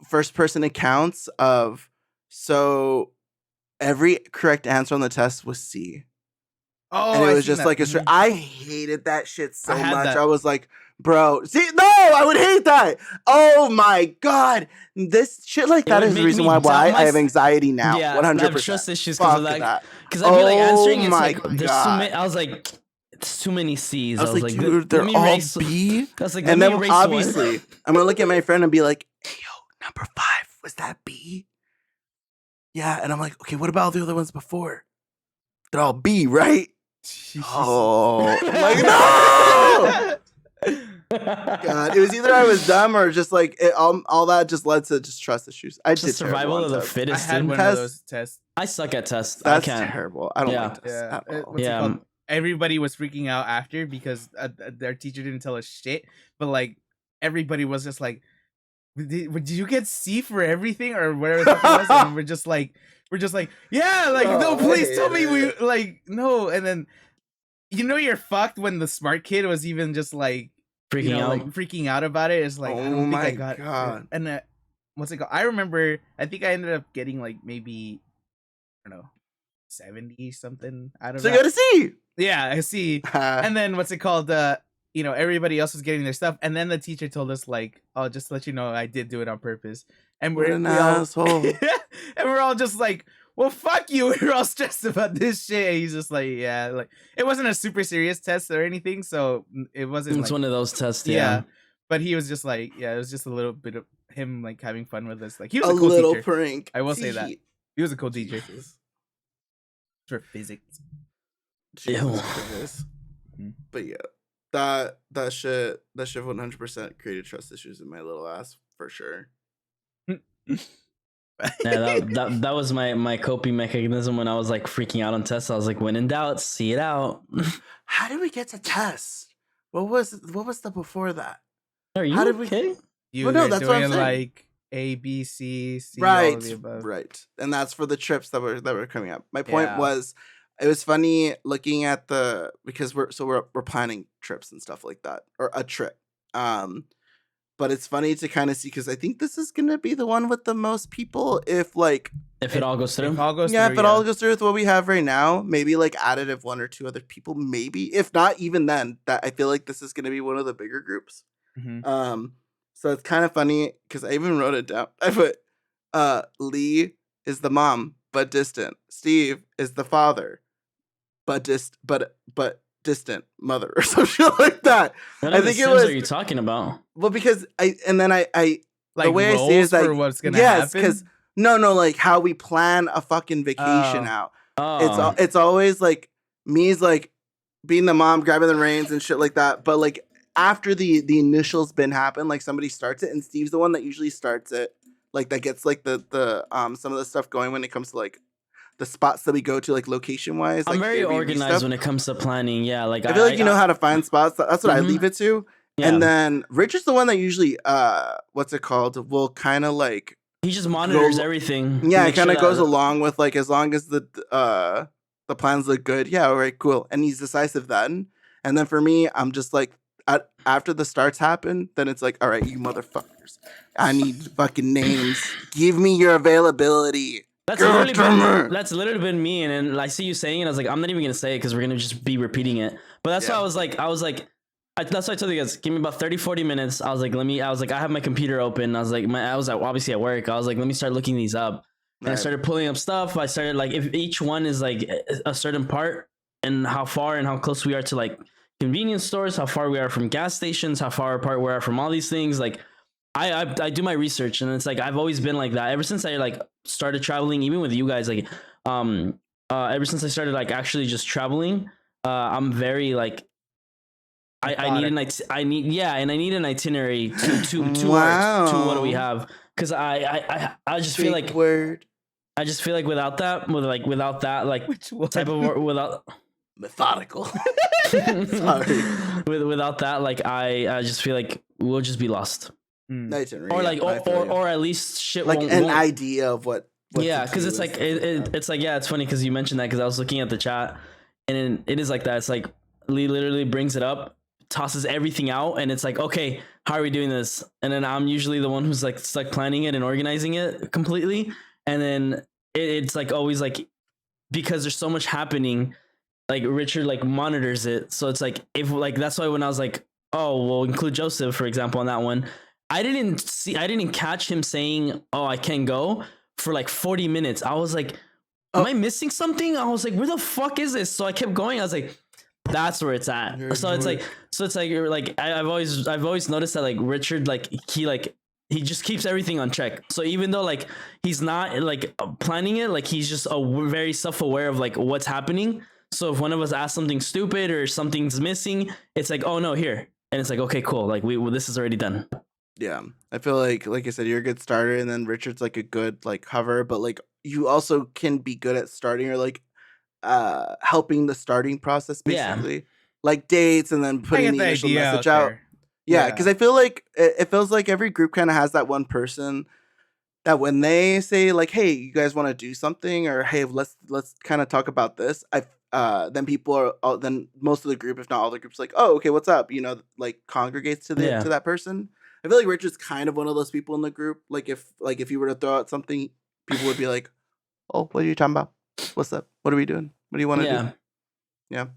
first person accounts of every correct answer on the test was C. Oh, and it was just like I hated that shit so much. I was like, bro, see, no, I would hate that. Oh my god, this shit like that is the reason why I have anxiety now. Yeah, 100%. I have trust issues because of that. Because I feel like answering, it's like there's too many. I was like, it's too many C's. I was like, dude, they're all B. I was like, and then obviously, I'm gonna look at my friend and be like, hey, yo, number 5 was that B? Yeah, and I'm like, okay, what about all the other ones before? They're all B, right? Oh, like no! God, it was either I was dumb or just like all that just led to just trust issues. I did survival of the fittest. I had one of those tests. I suck at tests. That's I can't. terrible. I don't like tests at all. Yeah. Everybody was freaking out after because their teacher didn't tell us shit, but like everybody was just like, did you get C for everything or whatever the fuck it was? And we're just like, yeah, like no, please tell me we like no. And then you're fucked when the smart kid was even just like freaking out about it. It's like, I don't think I got it. And what's it called? I remember, I think I ended up getting like maybe, I don't know, 70 something out of that. So you got a C. Yeah, I see. And then what's it called? Everybody else was getting their stuff, and then the teacher told us like, "Oh, just to let you know, I did do it on purpose." And we're an asshole. And we're all just like, "Well, fuck you." We're all stressed about this shit. And he's just like, "Yeah, like it wasn't a super serious test or anything, so it wasn't." It's like, one of those tests. Yeah, but he was just like, "Yeah, it was just a little bit him like having fun with us. Like he was a a cool little teacher. prank. I will say that he was a cool teacher Jesus. for physics. Jesus Christ. But yeah, that shit 100% created trust issues in my little ass for sure. Yeah, that was my coping mechanism when I was like freaking out on tests. I was like, when in doubt, see it out. How did we get to tests? What was the before that? Are you How did okay? You Well, no, were that's what I'm doing saying. like A, B, C, C, all of the above. Right. And that's for the trips that were coming up. My point Yeah. was, it was funny looking at because we're planning trips and stuff like that, or a trip. But it's funny to kind of see, because I think this is gonna be the one with the most people. If it all goes through. If all goes yeah, through, if it all goes through with what we have right now, maybe like additive 1 or 2 other people, maybe. If not, even then, that I feel like this is gonna be one of the bigger groups. Mm-hmm. So it's kind of funny because I even wrote it down. I put Lee is the mom but distant. Steve is the father but distant mother, or some shit like that. What I other think it Sims was are you talking about? well, because I Like the way I see it is for like, what's gonna yes, happen. because no, like how we plan a fucking vacation out. Oh, It's always like me's like being the mom, grabbing the reins and shit like that. But like after the initial spin happen, like somebody starts it, and Steve's the one that usually starts it. Like that gets like the some of the stuff going when it comes to like the spots that we go to, like location wise. I'm like very Airbnb organized stuff. when it comes to planning. Yeah, like I feel like you know how to find spots. That's what I Mhm. leave it to. Yeah. And then Rich is the one that usually what's it called? Will kind of like He just monitors everything. yeah, Make it kind of sure goes that- along with like as long as the plans look good. Yeah, all right, cool. And he's decisive then. And then for me, I'm just like after the starts happen, then it's like, all right, you motherfuckers, I need fucking names. Give me your availability. That's Give literally it to been me. that's literally been me, and then I see you saying it. I was like, I'm not even gonna say it because we're gonna just be repeating it. But that's why Yeah. I was like, that's why I told you guys, give me about 30-40 minutes. I was like, I have my computer open. I was like, I was obviously at work. I was like, let me start looking these up. And I Right. started pulling up stuff. I started like, if each one is like a certain part, and how far and how close we are to like convenience stores, how far we are from gas stations, how far apart we are from all these things. Like I do my research, and it's like I've always been like that ever since I like started traveling, even with you guys. Like ever since I started like actually just traveling, I'm very like I need an itinerary to Wow. to what do we have, because I just feel Big like word. I just feel like without that Which one? type of without Methodical. Sorry. without that, like I just feel like we'll just be lost. Itinerary, Or like yeah, I feel you. or at least shit like won't, an won't idea of what yeah, to because do it's and like stuff that. it's like, yeah, it's funny because you mentioned that, because I was looking at the chat, and it is like that. It's like Lee literally brings it up, tosses everything out, and it's like, okay, how are we doing this? And then I'm usually the one who's like stuck planning it and organizing it completely, and then it's like always like, because there's so much happening, like Richard like monitors it. So it's like, if like, that's why when I was like, oh, we'll include Joseph, for example, on that one, I didn't catch him saying, oh, I can't go, for like 40 minutes. I was like, am I missing something? I was like, where the fuck is this? So I kept going. I was like, that's where it's at. So it's like you're like, I've always noticed that like Richard, like he just keeps everything on check. So even though like he's not like planning it, like he's just very self-aware of like what's happening. So if one of us asks something stupid or something's missing, it's like, oh no, here. And it's like, okay, cool. Like this is already done. Yeah, I feel like I said, you're a good starter, and then Richard's like a good like hover, but like you also can be good at starting, or like helping the starting process, basically, like dates, and then putting the initial message out. Yeah, because I feel like it feels like every group kind of has that one person that when they say like, hey, you guys want to do something, or hey, let's kind of talk about this, then people are then most of the group, if not all the groups, like, oh, okay, what's up, like congregates to to that person. I feel like Richard's kind of one of those people in the group. Like if you were to throw out something, people would be like, oh, what are you talking about? What's up? What are we doing? What do you want to do? Yeah.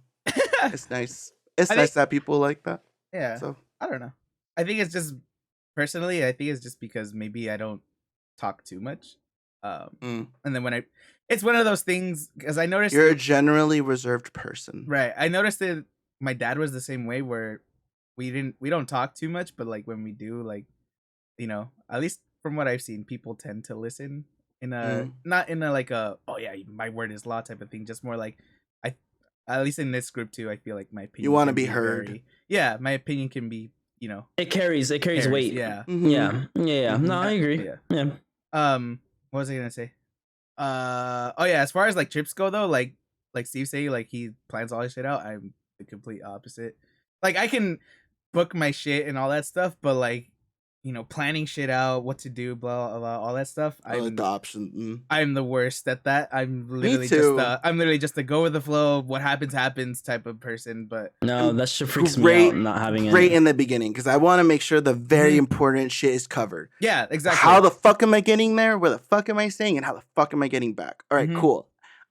It's nice. It's nice to have people like that. Yeah. So I don't know. I think it's just personally, I think it's just because maybe I don't talk too much. And then when it's one of those things, because I noticed you're a generally reserved person. Right. I noticed that my dad was the same way, where we don't talk too much, but like when we do, like, at least from what I've seen, people tend to listen in a not in a like a oh yeah my word is law type of thing. Just more like I at least in this group too. I feel like my opinion. You want to be heard. My opinion can be it carries weight. Yeah. No, I agree. Yeah. What was I gonna say? Oh yeah, as far as like trips go though, like Steve say, like he plans all his shit out. I'm the complete opposite. Like I can book my shit and all that stuff, but like planning shit out, what to do, blah blah, blah all that stuff. I'm the option. I'm the worst at that. I'm literally just a go with the flow. What happens type of person. But no, that shit freaks me out. Not having great in the beginning because I want to make sure the very important shit is covered. Yeah, exactly. How the fuck am I getting there? Where the fuck am I staying? And how the fuck am I getting back? All right, cool.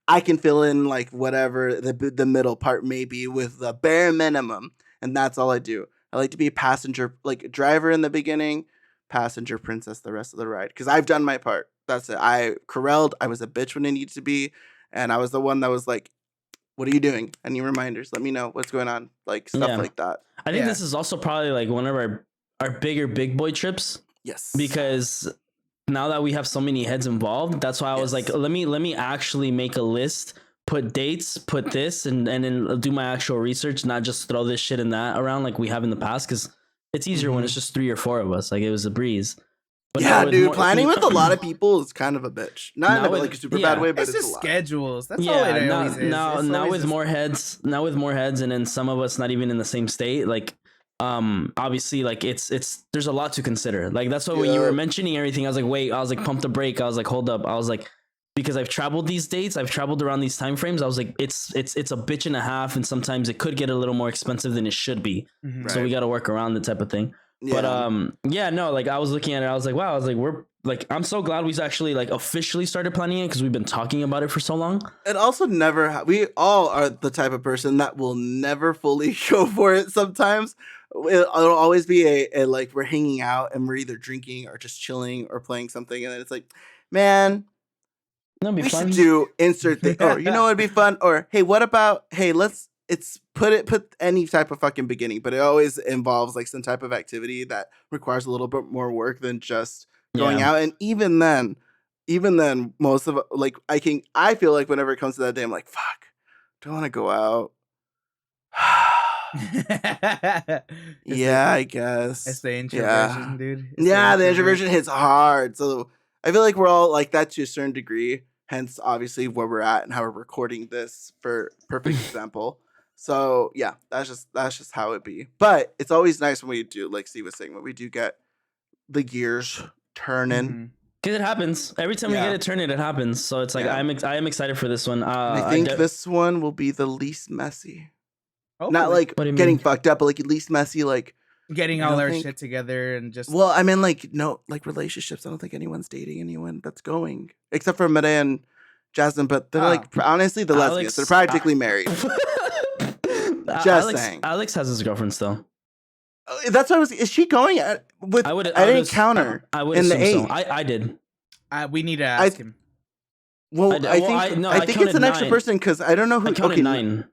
I can fill in like whatever the middle part may be with the bare minimum, and that's all I do. I like to be a passenger, like a driver in the beginning, passenger princess the rest of the ride. Because I've done my part. That's it. I corralled. I was a bitch when I needed to be. And I was the one that was like, what are you doing? Any reminders? Let me know what's going on. Like stuff like that. I think this is also probably like one of our bigger big boy trips. Yes. Because now that we have so many heads involved, that's why I was like, let me actually make a list. Put dates, put this, and then do my actual research, not just throw this shit and that around like we have in the past, because it's easier when it's just 3 or 4 of us. Like it was a breeze. But yeah, dude, planning with a lot of people is kind of a bitch. Not in like a super bad way, but it's just schedules. That's all it always is. Now with more heads, and then some of us not even in the same state. Like, obviously, like it's there's a lot to consider. Like that's why when you were mentioning everything, I was like, wait, I was like, pump the brake. I was like, hold up. I was like, because I've traveled these dates, I've traveled around these time frames. I was like, it's a bitch and a half, and sometimes it could get a little more expensive than it should be. So we got to work around the type of thing. But like I was looking at it, I was like, wow, I was like, we're like, I'm so glad we've actually like officially started planning it because we've been talking about it for so long. It also never, we all are the type of person that will never fully go for it. Sometimes it'll always be a like we're hanging out and we're either drinking or just chilling or playing something, and then it's like, man. We should do insert thing. Or you know what'd be fun? Or hey, what about put any type of fucking beginning, but it always involves like some type of activity that requires a little bit more work than just going out. And even then, most of like I feel like whenever it comes to that day, I'm like, fuck, do I want to go out? I guess. It's the introversion, dude. The introversion hits hard. So I feel like we're all like that to a certain degree. Hence, obviously, where we're at and how we're recording this for perfect example. So yeah, that's just how it be. But it's always nice when we do, like Steve was saying, when we do get the gears turning. Because it happens every time we get it turning. It happens. So it's like I am excited for this one. I think this one will be the least messy. Hopefully. Not like getting fucked up, but like at least messy, like getting all our shit together and just. Well, I mean, like no, like relationships. I don't think anyone's dating anyone that's going except for Meda and Jasmine, but they're like honestly the lesbians. They're practically married. Just saying. Alex has his girlfriend still. That's what I was. Is she going? I didn't count her. I would in the 8. So. I did. We need to ask him. Well, I think it's an extra person because I don't know who. I counted 9.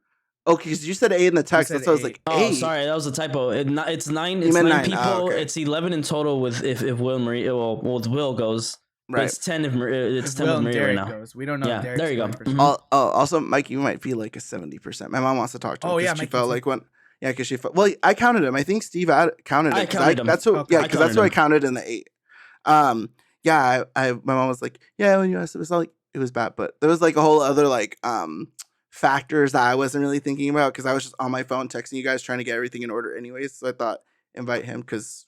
Okay, because you said 8 in the text. That's why I was like, 8. Oh, sorry, that was a typo. It's 9. It's 9 people. Oh, okay. It's 11 in total with if Will Marie. Well, Will goes. Right. It's 10 if it's 10 with Maria right now. Goes. We don't know. Yeah, there you go. Also, Mike, you might feel like a 70%. My mom wants to talk to him. Oh yeah, she felt like when. Yeah, because she felt. Well, I counted him. I think Steve counted it. That's what. Okay. Yeah, because that's what I counted in the 8. Yeah, my mom was like, yeah, when you asked, it was like it was bad, but there was like a whole other like factors that I wasn't really thinking about because I was just on my phone texting you guys trying to get everything in order anyways. So I thought invite him because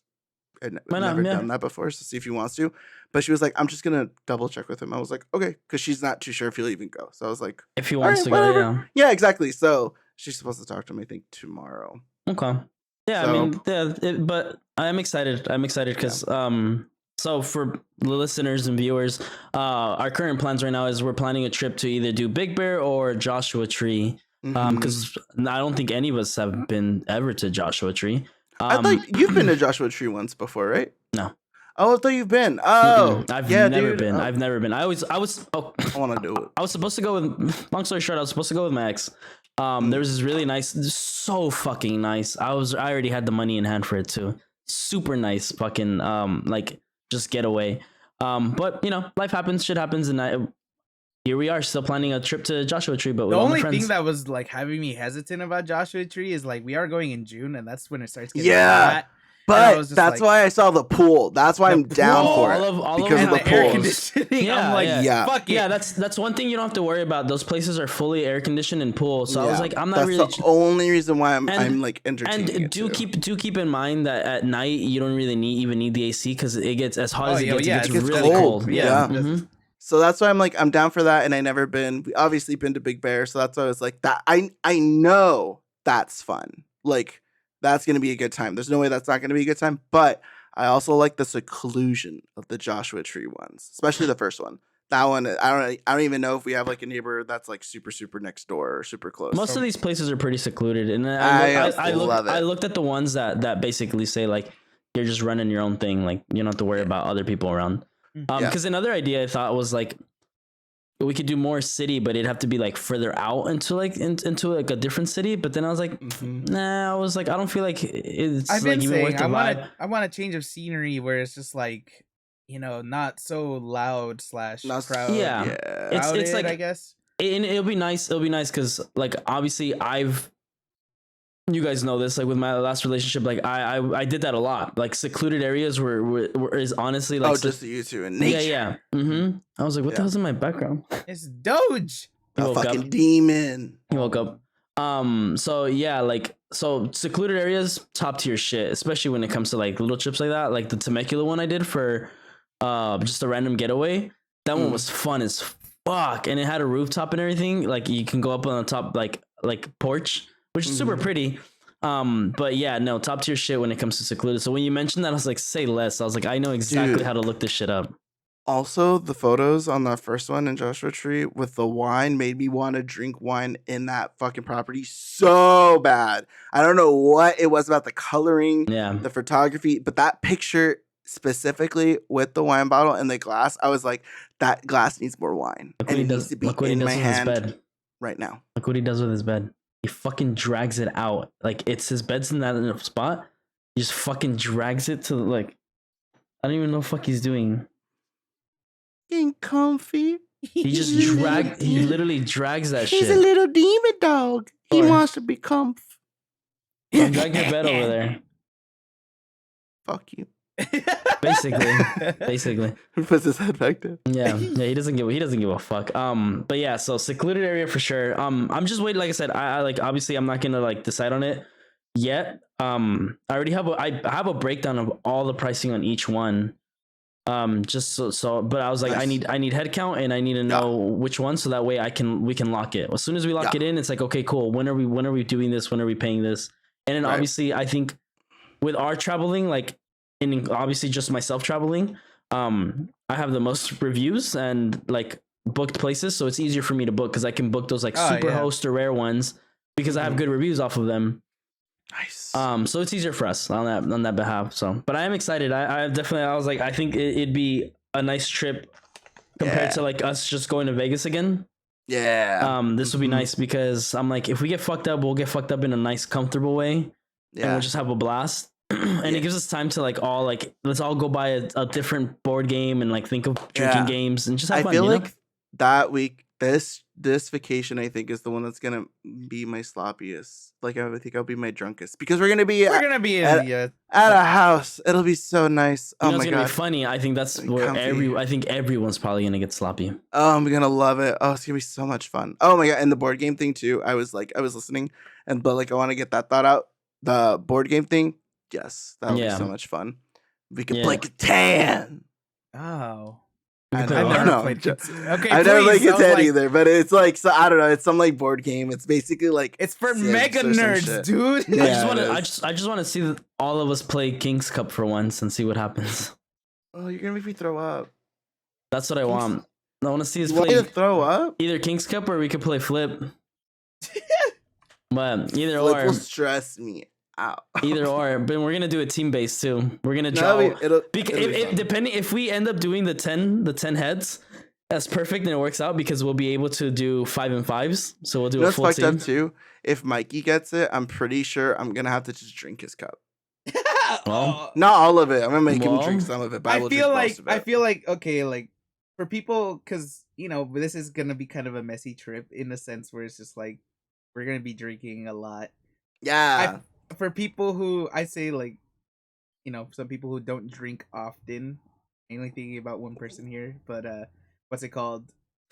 I'd never done that before, so see if he wants to. But she was like, I'm just gonna double check with him. I was like, okay, because she's not too sure if he'll even go. So I was like, if he wants to go, yeah, exactly. So she's supposed to talk to him, I think, tomorrow. Okay. Yeah, so, I mean, but I'm excited. I'm excited because so for the listeners and viewers, our current plans right now is we're planning a trip to either do Big Bear or Joshua Tree. Because I don't think any of us have been ever to Joshua Tree. I thought you've been to Joshua Tree once before, right? No. Oh, I thought you've been. Oh, I've never been. I've never been. I was. I want to do it. I was supposed to go with. Long story short, I was supposed to go with my ex. There was this really nice, so fucking nice. I already had the money in hand for it too. Super nice, fucking like just get away. But you know, life happens, shit happens, and here we are still planning a trip to Joshua Tree, but with The all my only friends. thing that was like having me hesitant about Joshua Tree is like we are going in June, and that's when it starts getting hot. But that's why I saw the pool. That's why I'm down for it because of the air pools. conditioning. Yeah, I'm like, fuck it. Yeah, that's one thing you don't have to worry about. Those places are fully air conditioned and pool. So I was like, I'm not really. That's the only reason why I'm like entertaining. And do keep in mind that at night you don't really even need the AC because it gets as hot as it gets. It gets really cold. Yeah. Mm-hmm. So that's why I'm down for that, and I never been. We obviously been to Big Bear, so that's why I was like that. I know that's fun. Like that's gonna be a good time. There's no way that's not gonna be a good time. But I also like the seclusion of the Joshua Tree ones, especially the first one. That one, I don't even know if we have like a neighbor that's like super next door or super close. Most of these places are pretty secluded, and I looked at the ones that basically say like you're just running your own thing, like you don't have to worry about other people around. Because another idea I thought was like we could do more city, but it'd have to be like further out into like into like a different city. But then I was like, nah. I was like, I don't feel like it's I've been like saying, even worth the vibe. I want a change of scenery where it's just like, you know, not so loud / crowd. Yeah. It's like, I guess. And it'll be nice. It'll be nice because like obviously you guys know this, like with my last relationship, like I did that a lot. Like secluded areas were is honestly like just you two in nature. Yeah. Mm-hmm. I was like, what the hell's in my background? It's Doge. A fucking demon. He woke up. So yeah, like so secluded areas, top tier shit, especially when it comes to like little trips like that. Like the Temecula one I did for just a random getaway. That one was fun as fuck, and it had a rooftop and everything. Like you can go up on the top like porch, which is super pretty. But yeah, no, top tier shit when it comes to secluded. So when you mentioned that, I was like, say less. I was like, I know exactly how to look this shit up. Also, the photos on that first one in Joshua Tree with the wine made me want to drink wine in that fucking property so bad. I don't know what it was about the coloring, the photography, but that picture specifically with the wine bottle and the glass, I was like, that glass needs more wine. Look what he does, look what he does with his bed right now. Look what he does with his bed. He fucking drags it out. Like it's his bed's in that spot. He just fucking drags it to like, I don't even know what the fuck he's doing. Getting comfy. He just he literally drags that shit. He's a little demon dog. He wants to be comfy. Don't drag your bed over there. Fuck you. Basically. He puts his head back there. Yeah, he doesn't give a fuck. But yeah, so secluded area for sure. I'm just waiting. Like I said, I like obviously I'm not gonna like decide on it yet. I already have I have a breakdown of all the pricing on each one. Just so but I was like, nice. I need head count and I need to know which one, so that way we can lock it. As soon as we lock it in, it's like, okay, cool. When are we doing this? When are we paying this? And then obviously I think with our traveling, like, and obviously just myself traveling, I have the most reviews and like booked places, so it's easier for me to book because I can book those like super host or rare ones because I have good reviews off of them. Nice. So it's easier for us on that behalf. So, but I am excited. I definitely, I was like, I think it'd be a nice trip compared to like us just going to Vegas again. Yeah. This would be nice because I'm like, if we get fucked up, we'll get fucked up in a nice, comfortable way. Yeah. And we'll just have a blast. And it gives us time to like all like, let's all go buy a different board game and like think of drinking games and just have fun. I feel like that week, this vacation, I think, is the one that's gonna be my sloppiest. Like I think I'll be my drunkest because we're gonna be at a house. It'll be so nice. Oh my god, it's gonna be funny. I think that's where I think everyone's probably gonna get sloppy. Oh, I'm gonna love it. Oh, it's gonna be so much fun. Oh my god, and the board game thing too. I was listening, but like I want to get that thought out. The board game thing, yes, that would be so much fun. We could play Catan. Oh. I don't know. Okay, I never played Catan either, but it's like, so I don't know. It's some like board game. It's basically like it's for mega nerds, dude. Yeah, I just want to see all of us play King's Cup for once and see what happens. Oh, you're gonna make me throw up. That's what I want. I want to see us play. You throw up? Either King's Cup or we could play Flip. But either Flip or will stress me out. Either or, but we're gonna do a team based too. We're gonna draw. Depending if we end up doing the 10 heads, that's perfect and it works out because we'll be able to do 5 and 5s. So we'll do a full team. Up too. If Mikey gets it, I'm pretty sure I'm gonna have to just drink his cup. Well, not all of it. I'm gonna make him Well, drink some of it, but I will feel drink like most of it. okay, like for people, because this is gonna be kind of a messy trip in a sense where it's just like we're gonna be drinking a lot. Yeah. For people who I say like, some people who don't drink often. Mainly thinking about one person here, but what's it called?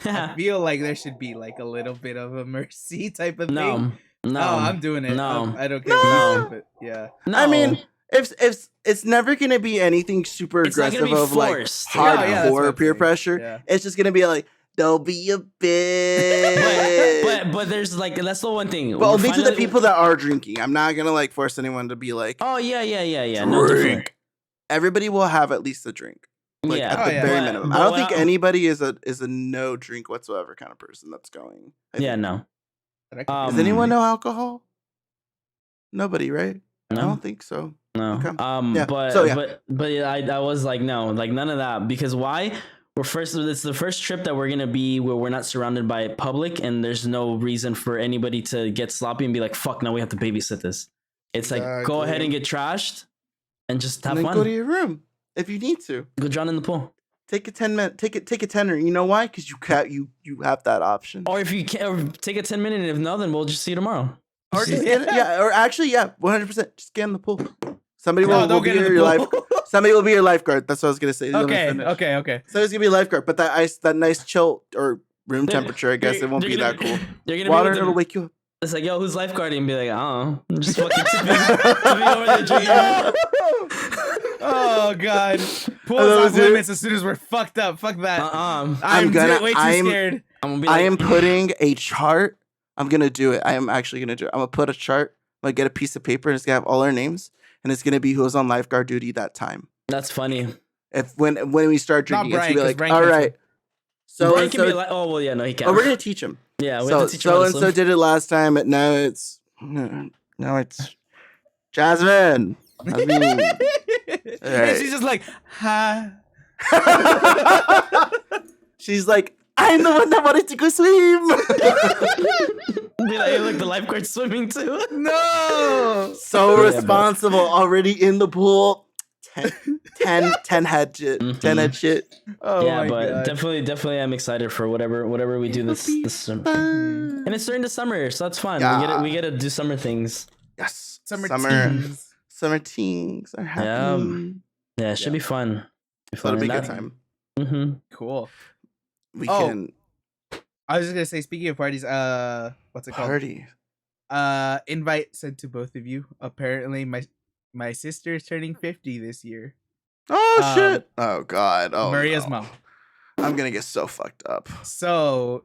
I feel like there should be like a little bit of a mercy type of thing. No, Oh, I'm doing it. No, I don't care what you say, but yeah. no. I mean, if it's never gonna be anything super It's not aggressive gonna be of like forced. That's what hardcore I'm peer saying. pressure, Yeah. it's just gonna be like there'll be a bit. but there's like that's the one thing. But only to the people that are drinking. I'm not gonna like force anyone to be like, Oh yeah. drink. No, definitely. Everybody will have at least a drink. Like Yeah. at the yeah. very But- minimum. but I don't what think anybody is a no drink whatsoever kind of person that's going. I Yeah, think. no. Does anyone know alcohol? Nobody, right? No. I don't think so. No. Okay. Yeah. But yeah, I was like, no, like none of that. Because why? It's the first trip that we're gonna be where we're not surrounded by public and there's no reason for anybody to get sloppy and be like, fuck, now we have to babysit this. It's like go ahead and get trashed and just have and then fun. go to your room if you need to. Go drown in the pool. Take a 10-minute. Take a tenner. You know why? Because you have that option. Or if you can't, or take a 10-minute. If no, then we'll just see you tomorrow. Or just or actually, 100%. Just get in the pool. Somebody will be your Somebody will be your lifeguard. That's what I was gonna say. Okay. Somebody's gonna be a lifeguard, but that nice chill or room temperature, I guess it won't be that cool. Water, it'll wake you up. It's like, yo, who's lifeguarding? And be like, I don't know. I'm just fucking tipping over there drinking. Oh god. Pools off limits as soon as we're fucked up. Fuck that. I'm way too scared. I am putting a chart. I'm gonna do it. I am actually gonna do it. I'm gonna put a chart. I'm gonna get a piece of paper and it's gonna have all our names. And it's gonna be who was on lifeguard duty that time. That's funny. If when we start drinking, Brian, it's gonna be like, Brian all right. So Brian can be like, oh well, yeah, no, he can't. Oh, we're gonna teach him. Yeah, we have to teach him. So and so did it last time, but now it's Jasmine. And she's just like, huh? She's like, I'm the one that wanted to go swim. Be like, hey, look, the lifeguard's swimming too. No. So responsible, already in the pool. 10 head shit. 10 head shit. Oh yeah, my but God. definitely I'm excited for whatever we do this summer. And it's during the summer, so that's fun. Yeah. We get to do summer things. Yes. Teens. Summer teens are happening. Yeah, it should be fun. It'll be a good time. Mm-hmm. Cool. We can I was just gonna say, speaking of parties, what's it called? party. Invite sent to both of you. Apparently, my sister is turning 50 this year. Oh shit! Oh god! Oh, Maria's mom. I'm gonna get so fucked up. So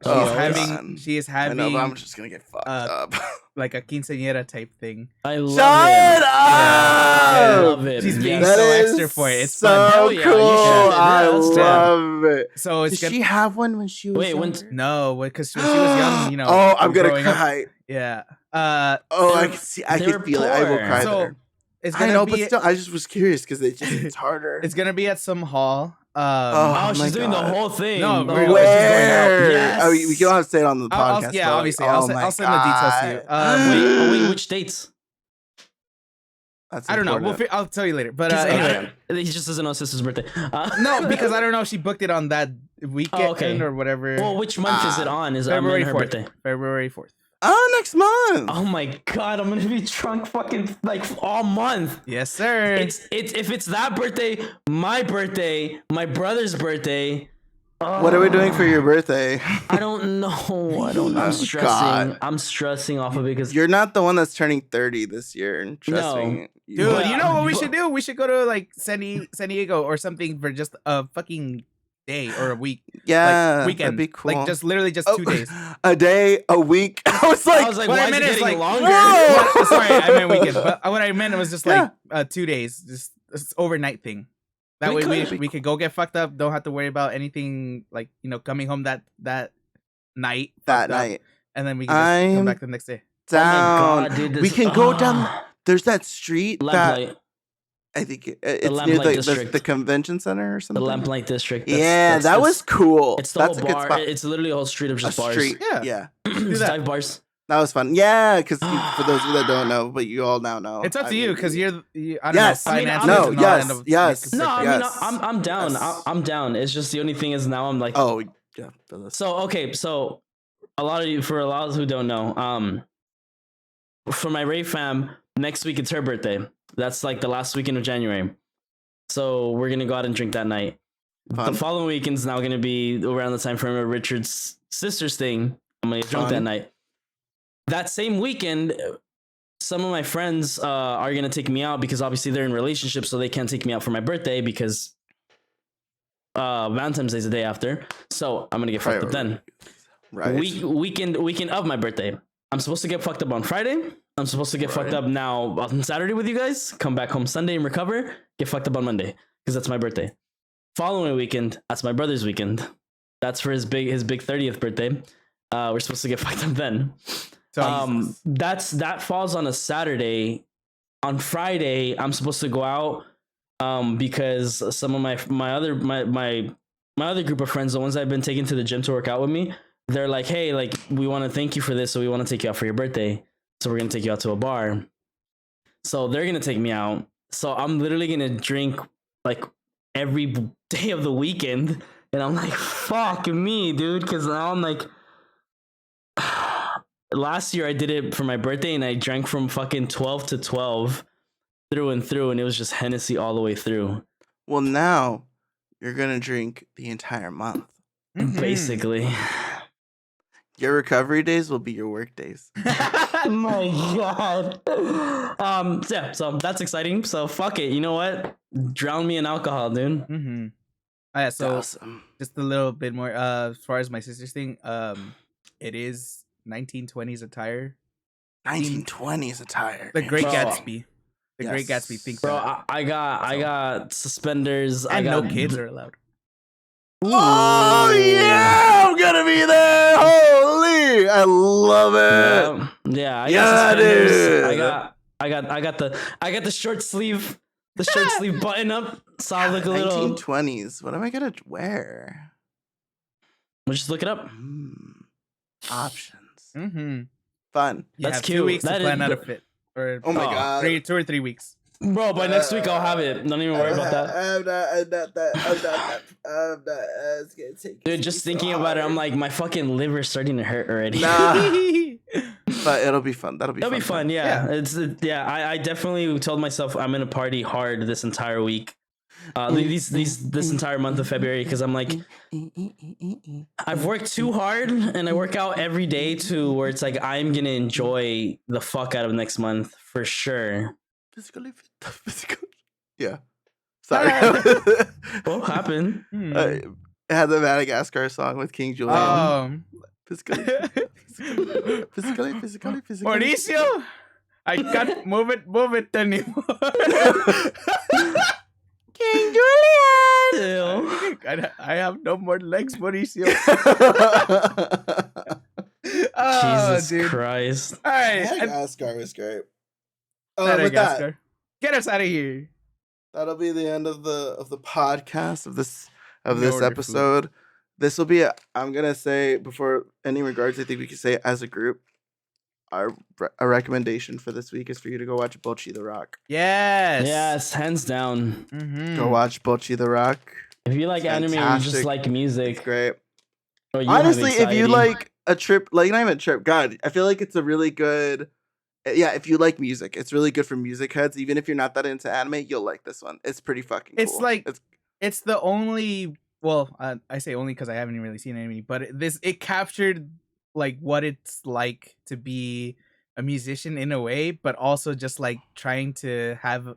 she is having. I know, but I'm just gonna get fucked up. Like a quinceañera type thing. I love Shut it. up! I love it. She's being Yes. so extra for it. It's so fun. Hell yeah, you cool. should. I Yeah, that's love it. So it's Did she have one when she was? Wait, when? younger? no, because when she was young, Oh, I'm gonna growing up- cry. Yeah. Oh, I can see. I they can were feel it. I will poor. cry So there. it's I gonna know, be. but still, I just was curious because it's harder. It's gonna be at some hall. Oh, Oh, my she's doing God. the whole thing. No, Oh, we're- Where? Yes. Oh, we don't have to say it on the I'll- podcast. yeah, but, obviously. oh I'll send the details to you. God. Wait, which dates? That's I don't know. important. I'll tell you later. But Anyway, anyway, he just doesn't know his sister's birthday. no, because I don't know if she booked it on that weekend okay. or whatever. Well, which month is it on? Is it February her 4th. birthday? February 4th. Oh, next month. Oh my god, I'm gonna be drunk fucking like all month. Yes, sir. It's if it's that birthday, my brother's birthday. What are we doing for your birthday? I don't know. I'm stressing. God. I'm stressing off of it because You're not the one that's turning 30 this year. And trust No. me. Dude, But- you know what we but- should do? We should go to like San Diego or something for just a fucking day or a week. Yeah, Like weekend. that'd be cool. Like just literally just 2 days. A day, a week. I was like, what I why is it meant is, getting like, longer? whoa! Sorry, I meant weekend. But what I meant was just like 2 days, just this overnight thing. That We way could. we could go get fucked up. Don't have to worry about anything like coming home that night. That fucked up, night. and then we can just come I'm back the next day. Down. God, dude, we this- can go down. There's that street that Lamplight, I think it's near Lamplight District. the convention center or the something. Lamplight District. Yeah, that was cool. It's the That's whole a good bar. spot. It's literally a whole street of just A bars. street. Yeah. Yeah. Just that. 5 bars. That was fun. Yeah, because for those of you that don't know, but you all now know. It's up to you because I don't Yes. know, I mean, finances no, and all yes, end up yes. making No, I birthday. mean, Yes. I'm down. Yes. I'm down. It's just the only thing is now I'm like, Oh, yeah. so okay, so a lot of you, for a lot who don't know, for my Ray fam, next week it's her birthday. That's like the last weekend of January. So we're gonna go out and drink that night. Fun. The following weekend's now gonna be around the time for Richard's sister's thing. I'm gonna get drunk that night. That same weekend, some of my friends are gonna take me out because obviously they're in relationships, so they can't take me out for my birthday because Valentine's Day's the day after. So I'm gonna get fucked up then. Right. Weekend of my birthday. I'm supposed to get fucked up on Friday. I'm supposed to get fucked up now on Saturday with you guys. Come back home Sunday and recover. Get fucked up on Monday because that's my birthday. Following weekend, that's my brother's weekend. That's for his big 30th birthday. We're supposed to get fucked up then. That falls on a Saturday. On Friday, I'm supposed to go out because some of my other group of friends, the ones I've been taking to the gym to work out with me, they're like, hey, like, we want to thank you for this, so we want to take you out for your birthday. So we're gonna take you out to a bar. So they're gonna take me out. So I'm literally gonna drink like every day of the weekend, and I'm like, fuck me, dude, because now I'm like, last year I did it for my birthday, and I drank from fucking 12 to 12 through and through, and it was just Hennessy all the way through. Well, now you're gonna drink the entire month, basically. Your recovery days will be your work days. Oh my god. Yeah, so that's exciting. So fuck it. You know what? Drown me in alcohol, dude. Yeah, so awesome. Just a little bit more as far as my sister's thing, it is 1920s attire. 1920s attire. The Great Gatsby. The Great Gatsby. Think bro, I got suspenders. And no kids are allowed. Oh yeah, I'm gonna be there. Holy, I love it. Yeah, I got suspenders. Dude. I got the short sleeve button up. So I look a little 1920s. What am I gonna wear? We'll just look it up. Options. You Fun. That's have cute. 2 weeks to plan out a fit. Or, oh my god. 2 or 3 weeks. Bro, by next week I'll have it. Don't even worry about that. I'm not. It's gonna take. Dude, just thinking about it, I'm like, my fucking liver's starting to hurt already. Nah. But it'll be fun. It'll be fun. Yeah. I definitely told myself I'm gonna party hard this entire week. This entire month of February, because I'm like, I've worked too hard and I work out every day to where it's like I'm gonna enjoy the fuck out of next month for sure. Physically. Yeah. Sorry. What happened? It had the Madagascar song with King Julian. Physically. Mauricio, I can't move it anymore. King Julian. I have no more legs, Mauricio. Jesus Christ. All right. Madagascar was great. Madagascar. Get us out of here. That'll be the end of the podcast of this episode. This will be I'm gonna say, before any regards, I think we can say as a group, a recommendation for this week is for you to go watch BOCCHI the Rock. Yes, hands down. Go watch BOCCHI the Rock. If you like anime or you just like music, it's great. Honestly, if you like a trip, like not even a trip, God, I feel like it's a really good. Yeah, if you like music, it's really good for music heads. Even if you're not that into anime, you'll like this one. It's pretty fucking cool. It's like it's the only. Well, I say only because I haven't really seen anime, but it captured like what it's like to be a musician in a way, but also just like trying to have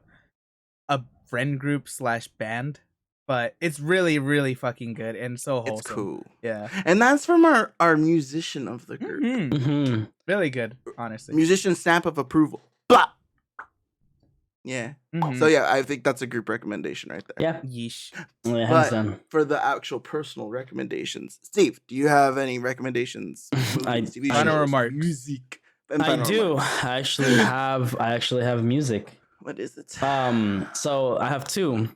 a friend group / band. But it's really, really fucking good and so wholesome. It's cool. Yeah. And that's from our musician of the group. Really good, honestly. Musician stamp of approval. Blah. Yeah. So yeah, I think that's a group recommendation right there. Yeah. Yeesh. Yeah, but for the actual personal recommendations, Steve, do you have any recommendations? Final remarks. Music. I do. I actually have music. What is it? So I have 2.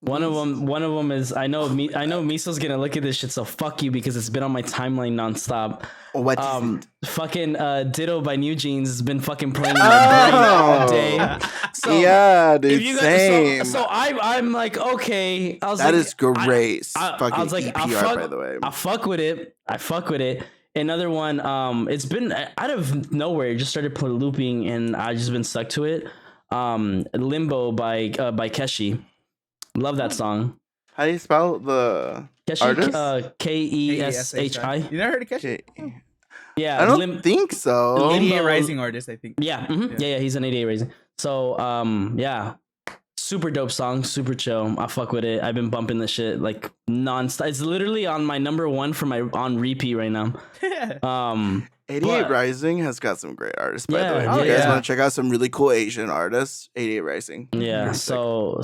One of them is I know Miso's gonna look at this shit, so fuck you because it's been on my timeline nonstop. What is it? Fucking Ditto by New Jeans has been fucking playing in my brain all day. So Yeah, dude, if you same. so I'm like, okay. I was That like, is great. I was like, EPR, by the way. I fuck with it. Another one, it's been out of nowhere. It just started looping, and I just been stuck to it. Limbo by Keshi. Love that song. How do you spell the artist? Keshi. You never heard of Keshi? Yeah, I don't think so. 88 Rising artist, I think. Yeah, yeah, he's an 88 Rising. So, yeah, super dope song, super chill. I fuck with it. I've been bumping this shit like nonstop. It's literally on my number one on repeat right now. 88 Rising has got some great artists, by the way. If you guys want to check out some really cool Asian artists, 88 Rising. Yeah, so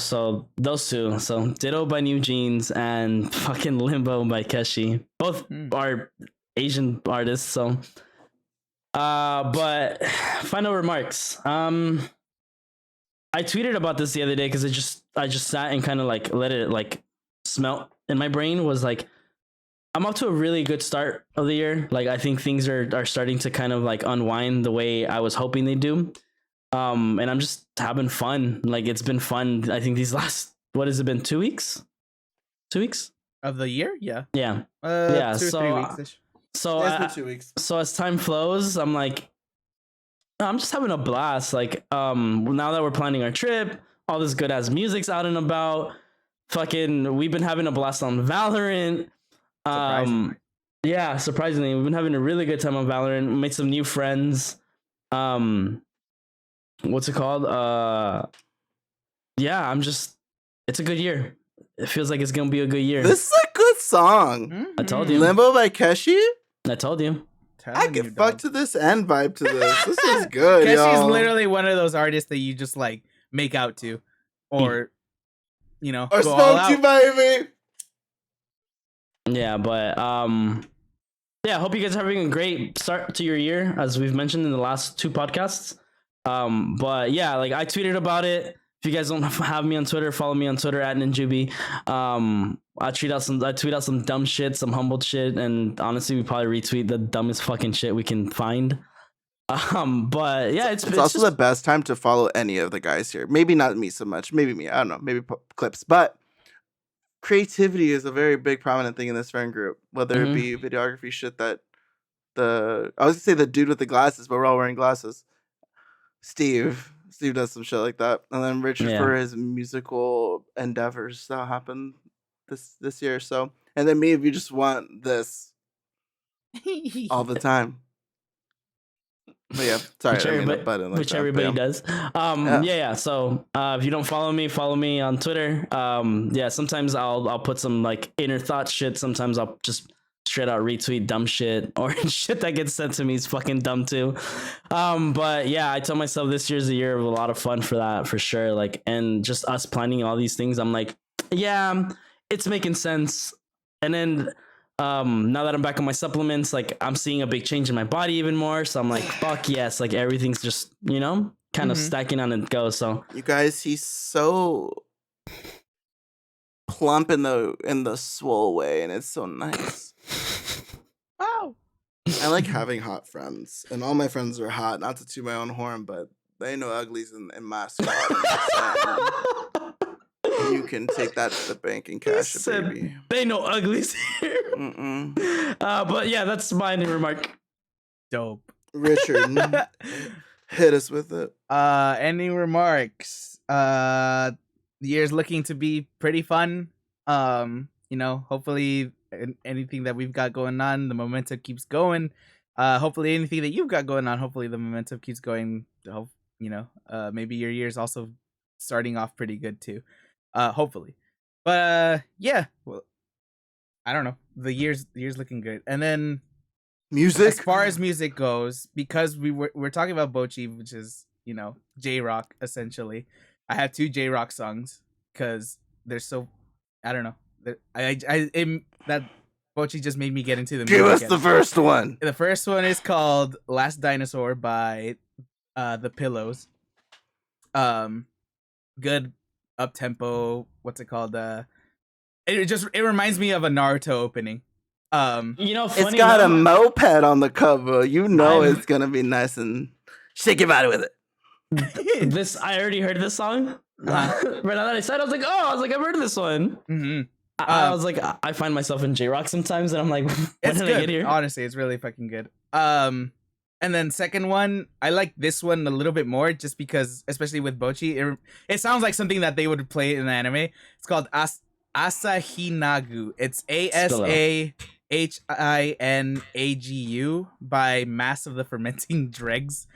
those two. So Ditto by New Jeans and fucking Limbo by Keshi. Both are Asian artists, so but final remarks. I tweeted about this the other day because I just sat and kind of like let it like smelt in my brain. Was like, I'm off to a really good start of the year. Like, I think things are starting to kind of like unwind the way I was hoping they do. And I'm just having fun. Like, it's been fun. I think these last, what has it been? 2 weeks? 2 weeks of the year? Yeah. Yeah. 2 or 3 weeks. So it's been 2 weeks. So as time flows, I'm like, I'm just having a blast. Like, now that we're planning our trip, all this good ass music's out and about. Fucking, we've been having a blast on Valorant. Surprisingly, we've been having a really good time on Valorant. We made some new friends. What's it called? It's a good year. It feels like it's gonna be a good year. This is a good song. Mm-hmm. I told you. Limbo by Keshi? I told you. I get fucked to this and vibe to this. This is good. Keshi's literally one of those artists that you just like make out to, or or smoke to, baby. Yeah, but I hope you guys are having a great start to your year, as we've mentioned in the last 2 podcasts. But yeah, like I tweeted about it. If you guys don't have me on Twitter, follow me on Twitter at Ninjubi. I tweet out some dumb shit, some humbled shit, and honestly, we probably retweet the dumbest fucking shit we can find. But yeah, it's also the best time to follow any of the guys here. Maybe not me so much. Maybe me. I don't know. Maybe clips. But creativity is a very big, prominent thing in this friend group. Whether it be videography shit that I was gonna say the dude with the glasses, but we're all wearing glasses. Steve does some shit like that, and then Richard for his musical endeavors that happened this year. So, and then me if you just want this all the time. But yeah, sorry, which everybody does. So if you don't follow me on Twitter. Sometimes I'll put some like inner thought shit. Sometimes I'll just straight out retweet dumb shit, or shit that gets sent to me is fucking dumb too. But yeah, I told myself this year's a year of a lot of fun for that, for sure. Like, and just us planning all these things, I'm like, yeah, it's making sense. And then now that I'm back on my supplements, like I'm seeing a big change in my body even more. So I'm like, fuck yes, like everything's just, kind of stacking on and go. So you guys, he's so plump in the swole way, and it's so nice. Wow. I like having hot friends, and all my friends are hot. Not to toot my own horn, but they ain't no uglies in my squad. You can take that to the bank and cash it, baby. They no uglies here. But yeah, that's my remark. Dope. Richard, hit us with it. Any remarks? The year's looking to be pretty fun. Hopefully anything that we've got going on, the momentum keeps going. Hopefully anything that you've got going on, hopefully the momentum keeps going. Maybe your year's also starting off pretty good too. Hopefully. But well, I don't know. The year's looking good. And then music, as far as music goes, because we're talking about BOCCHI, which is J-rock essentially. I have 2 J-rock songs because they're so, I don't know. That BOCCHI just made me get into the music. Give us the first one. The first one is called "Last Dinosaur" by The Pillows. Good up tempo. What's it called? It reminds me of a Naruto opening. You know, It's funny got a enough, moped on the cover. You know I've- it's gonna be nice and shake your body with it. this I already heard this song. Right now that I said, I was like, I've heard of this one. Mm-hmm. I was like, I find myself in J Rock sometimes, and I'm like, when It's did good. I get here? Honestly, it's really fucking good. And then second one, I like this one a little bit more, just because, especially with Bocchi, it sounds like something that they would play in the anime. It's called Asahinagu. It's ASAHINAGU by Mass of the Fermenting Dregs.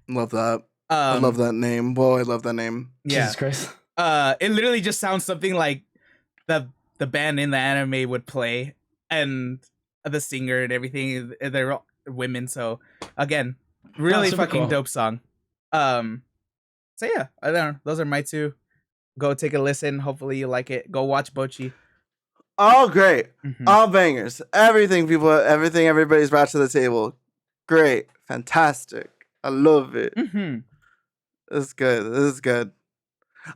Love that. I love that name. Whoa, I love that name. Yeah. Jesus Christ. It literally just sounds something like the band in the anime would play, and the singer and everything, they're all women. So again, really fucking cool. dope song. So yeah, I don't know. Those are my two. Go take a listen. Hopefully you like it. Go watch Bocchi. All great. Mhm. All bangers. Everything everybody's brought to the table. Great. Fantastic. I love it. Mhm. This is good. This is good.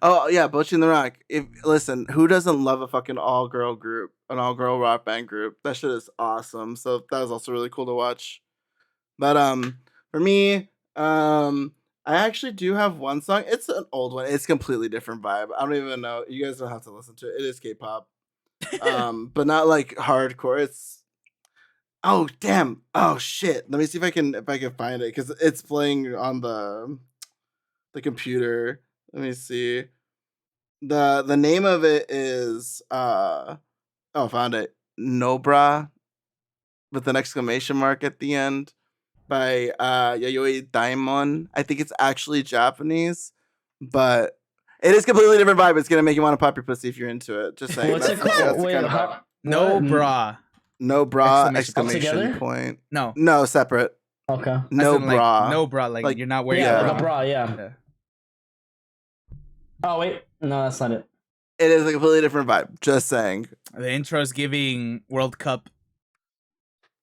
Oh yeah, Bocchi and the Rock. Listen, who doesn't love a fucking all-girl group, an all-girl rock band group? That shit is awesome. So that was also really cool to watch. But for me, I actually do have one song. It's an old one. It's a completely different vibe. I don't even know. You guys don't have to listen to it. It is K-pop. But not like hardcore. It's oh damn. Oh shit. Let me see if I can find it, because it's playing on the computer. Let me see. The name of it is found it. Nobra with an exclamation mark at the end, by Yayoi Daimon. I think it's actually Japanese, but it is completely different vibe. It's gonna make you want to pop your pussy if you're into it. Just saying. What's it called? That's the Wait, kind of vibe. No what? bra. No bra! Exclamation Exclamation point. No. No, separate. Okay. As No in, like, bra. no bra. Like you're not wearing Yeah, a like bra. a bra, yeah. Yeah. Oh wait, no, that's not it. It is a completely different vibe. Just saying. The intro's giving World Cup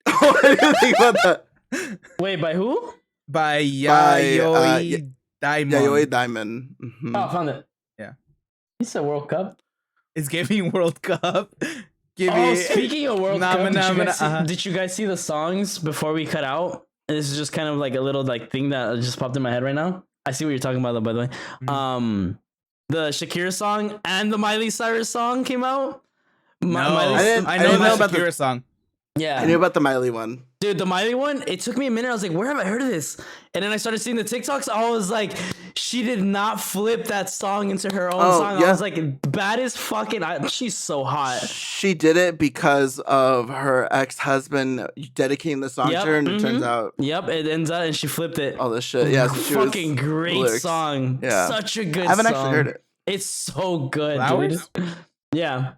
What do you think about that? Wait, by who? by By, Yayoi Daimon. Yayoi Diamond. Mhm. Oh, I found it. Yeah. You said World Cup. It's giving World Cup. Speaking of World Cup, uh-huh. did you guys see the songs before we cut out? This is just kind of like a little like thing that just popped in my head right now. I see what you're talking about, though, by the way. Mhm. The Shakira song and the Miley Cyrus song came out. No, Miley's- I didn't know know the about the- Shakira song. Yeah. I knew about the Miley one. Dude, the Miley one, it took me a minute. I was like, where have I heard of this? And then I started seeing the TikToks. I was like, she did not flip that song into her own song. yeah. I was like, bad as fucking. She's so hot. She did it because of her ex-husband dedicating the song Yep, to her, and it turns mhm. out Yep, it ends up and she flipped it. all this shit. Yeah, so she was Fucking great lyrics. song. Yeah. Such a good I haven't song. actually heard it. It's so good, Flowers? dude. Yeah.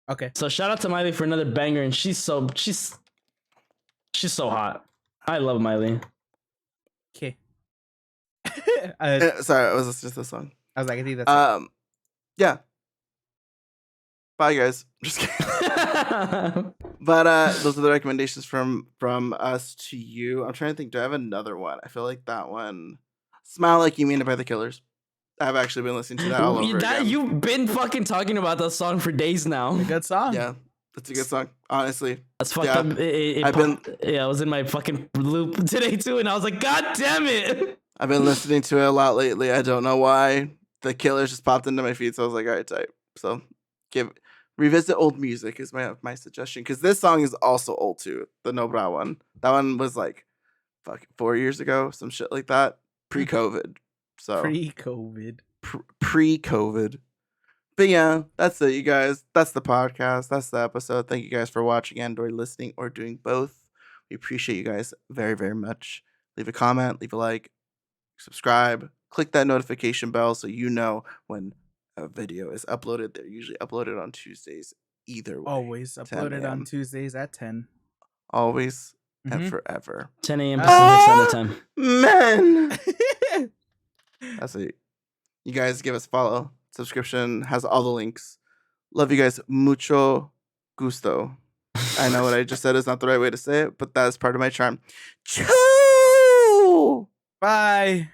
Okay. So shout out to Miley for another banger, and she's so hot. I love Miley. Okay. Sorry, I was listening to the song. I was like, I think that's Yeah. Bye, guys. Just kidding. But those are the recommendations from us to you. I'm trying to think. Do I have another one? I feel like that one. Smile Like You Mean It by the Killers. I've actually been listening to that all over again. You've been fucking talking about that song for days now. a good song. Yeah, it's a good song. Honestly, That's fucked Yeah. up. I was in my fucking loop today too, and I was like, God damn it. I've been listening to it a lot lately. I don't know why. The Killers just popped into my feed, so I was like, all right, tight. So revisit old music is my suggestion, because this song is also old too. The No Bra one. That one was like, 4 years ago, some shit like that, pre-COVID. So Pre-COVID. pre-COVID. But yeah, that's it, you guys. That's the podcast. That's the episode. Thank you guys for watching and or listening or doing both. We appreciate you guys very, very much. Leave a comment, leave a like, subscribe, click that notification bell so you know when a video is uploaded. They're usually uploaded on Tuesdays either way. Always 10 uploaded on a.m. Tuesdays at 10. Always and Mhm. forever. 10 a.m. Pacific Standard Time. Man. That's it. You guys give us a follow. Subscription has all the links. Love you guys. Mucho gusto. I know what I just said is not the right way to say it, but that is part of my charm. Choo! Bye.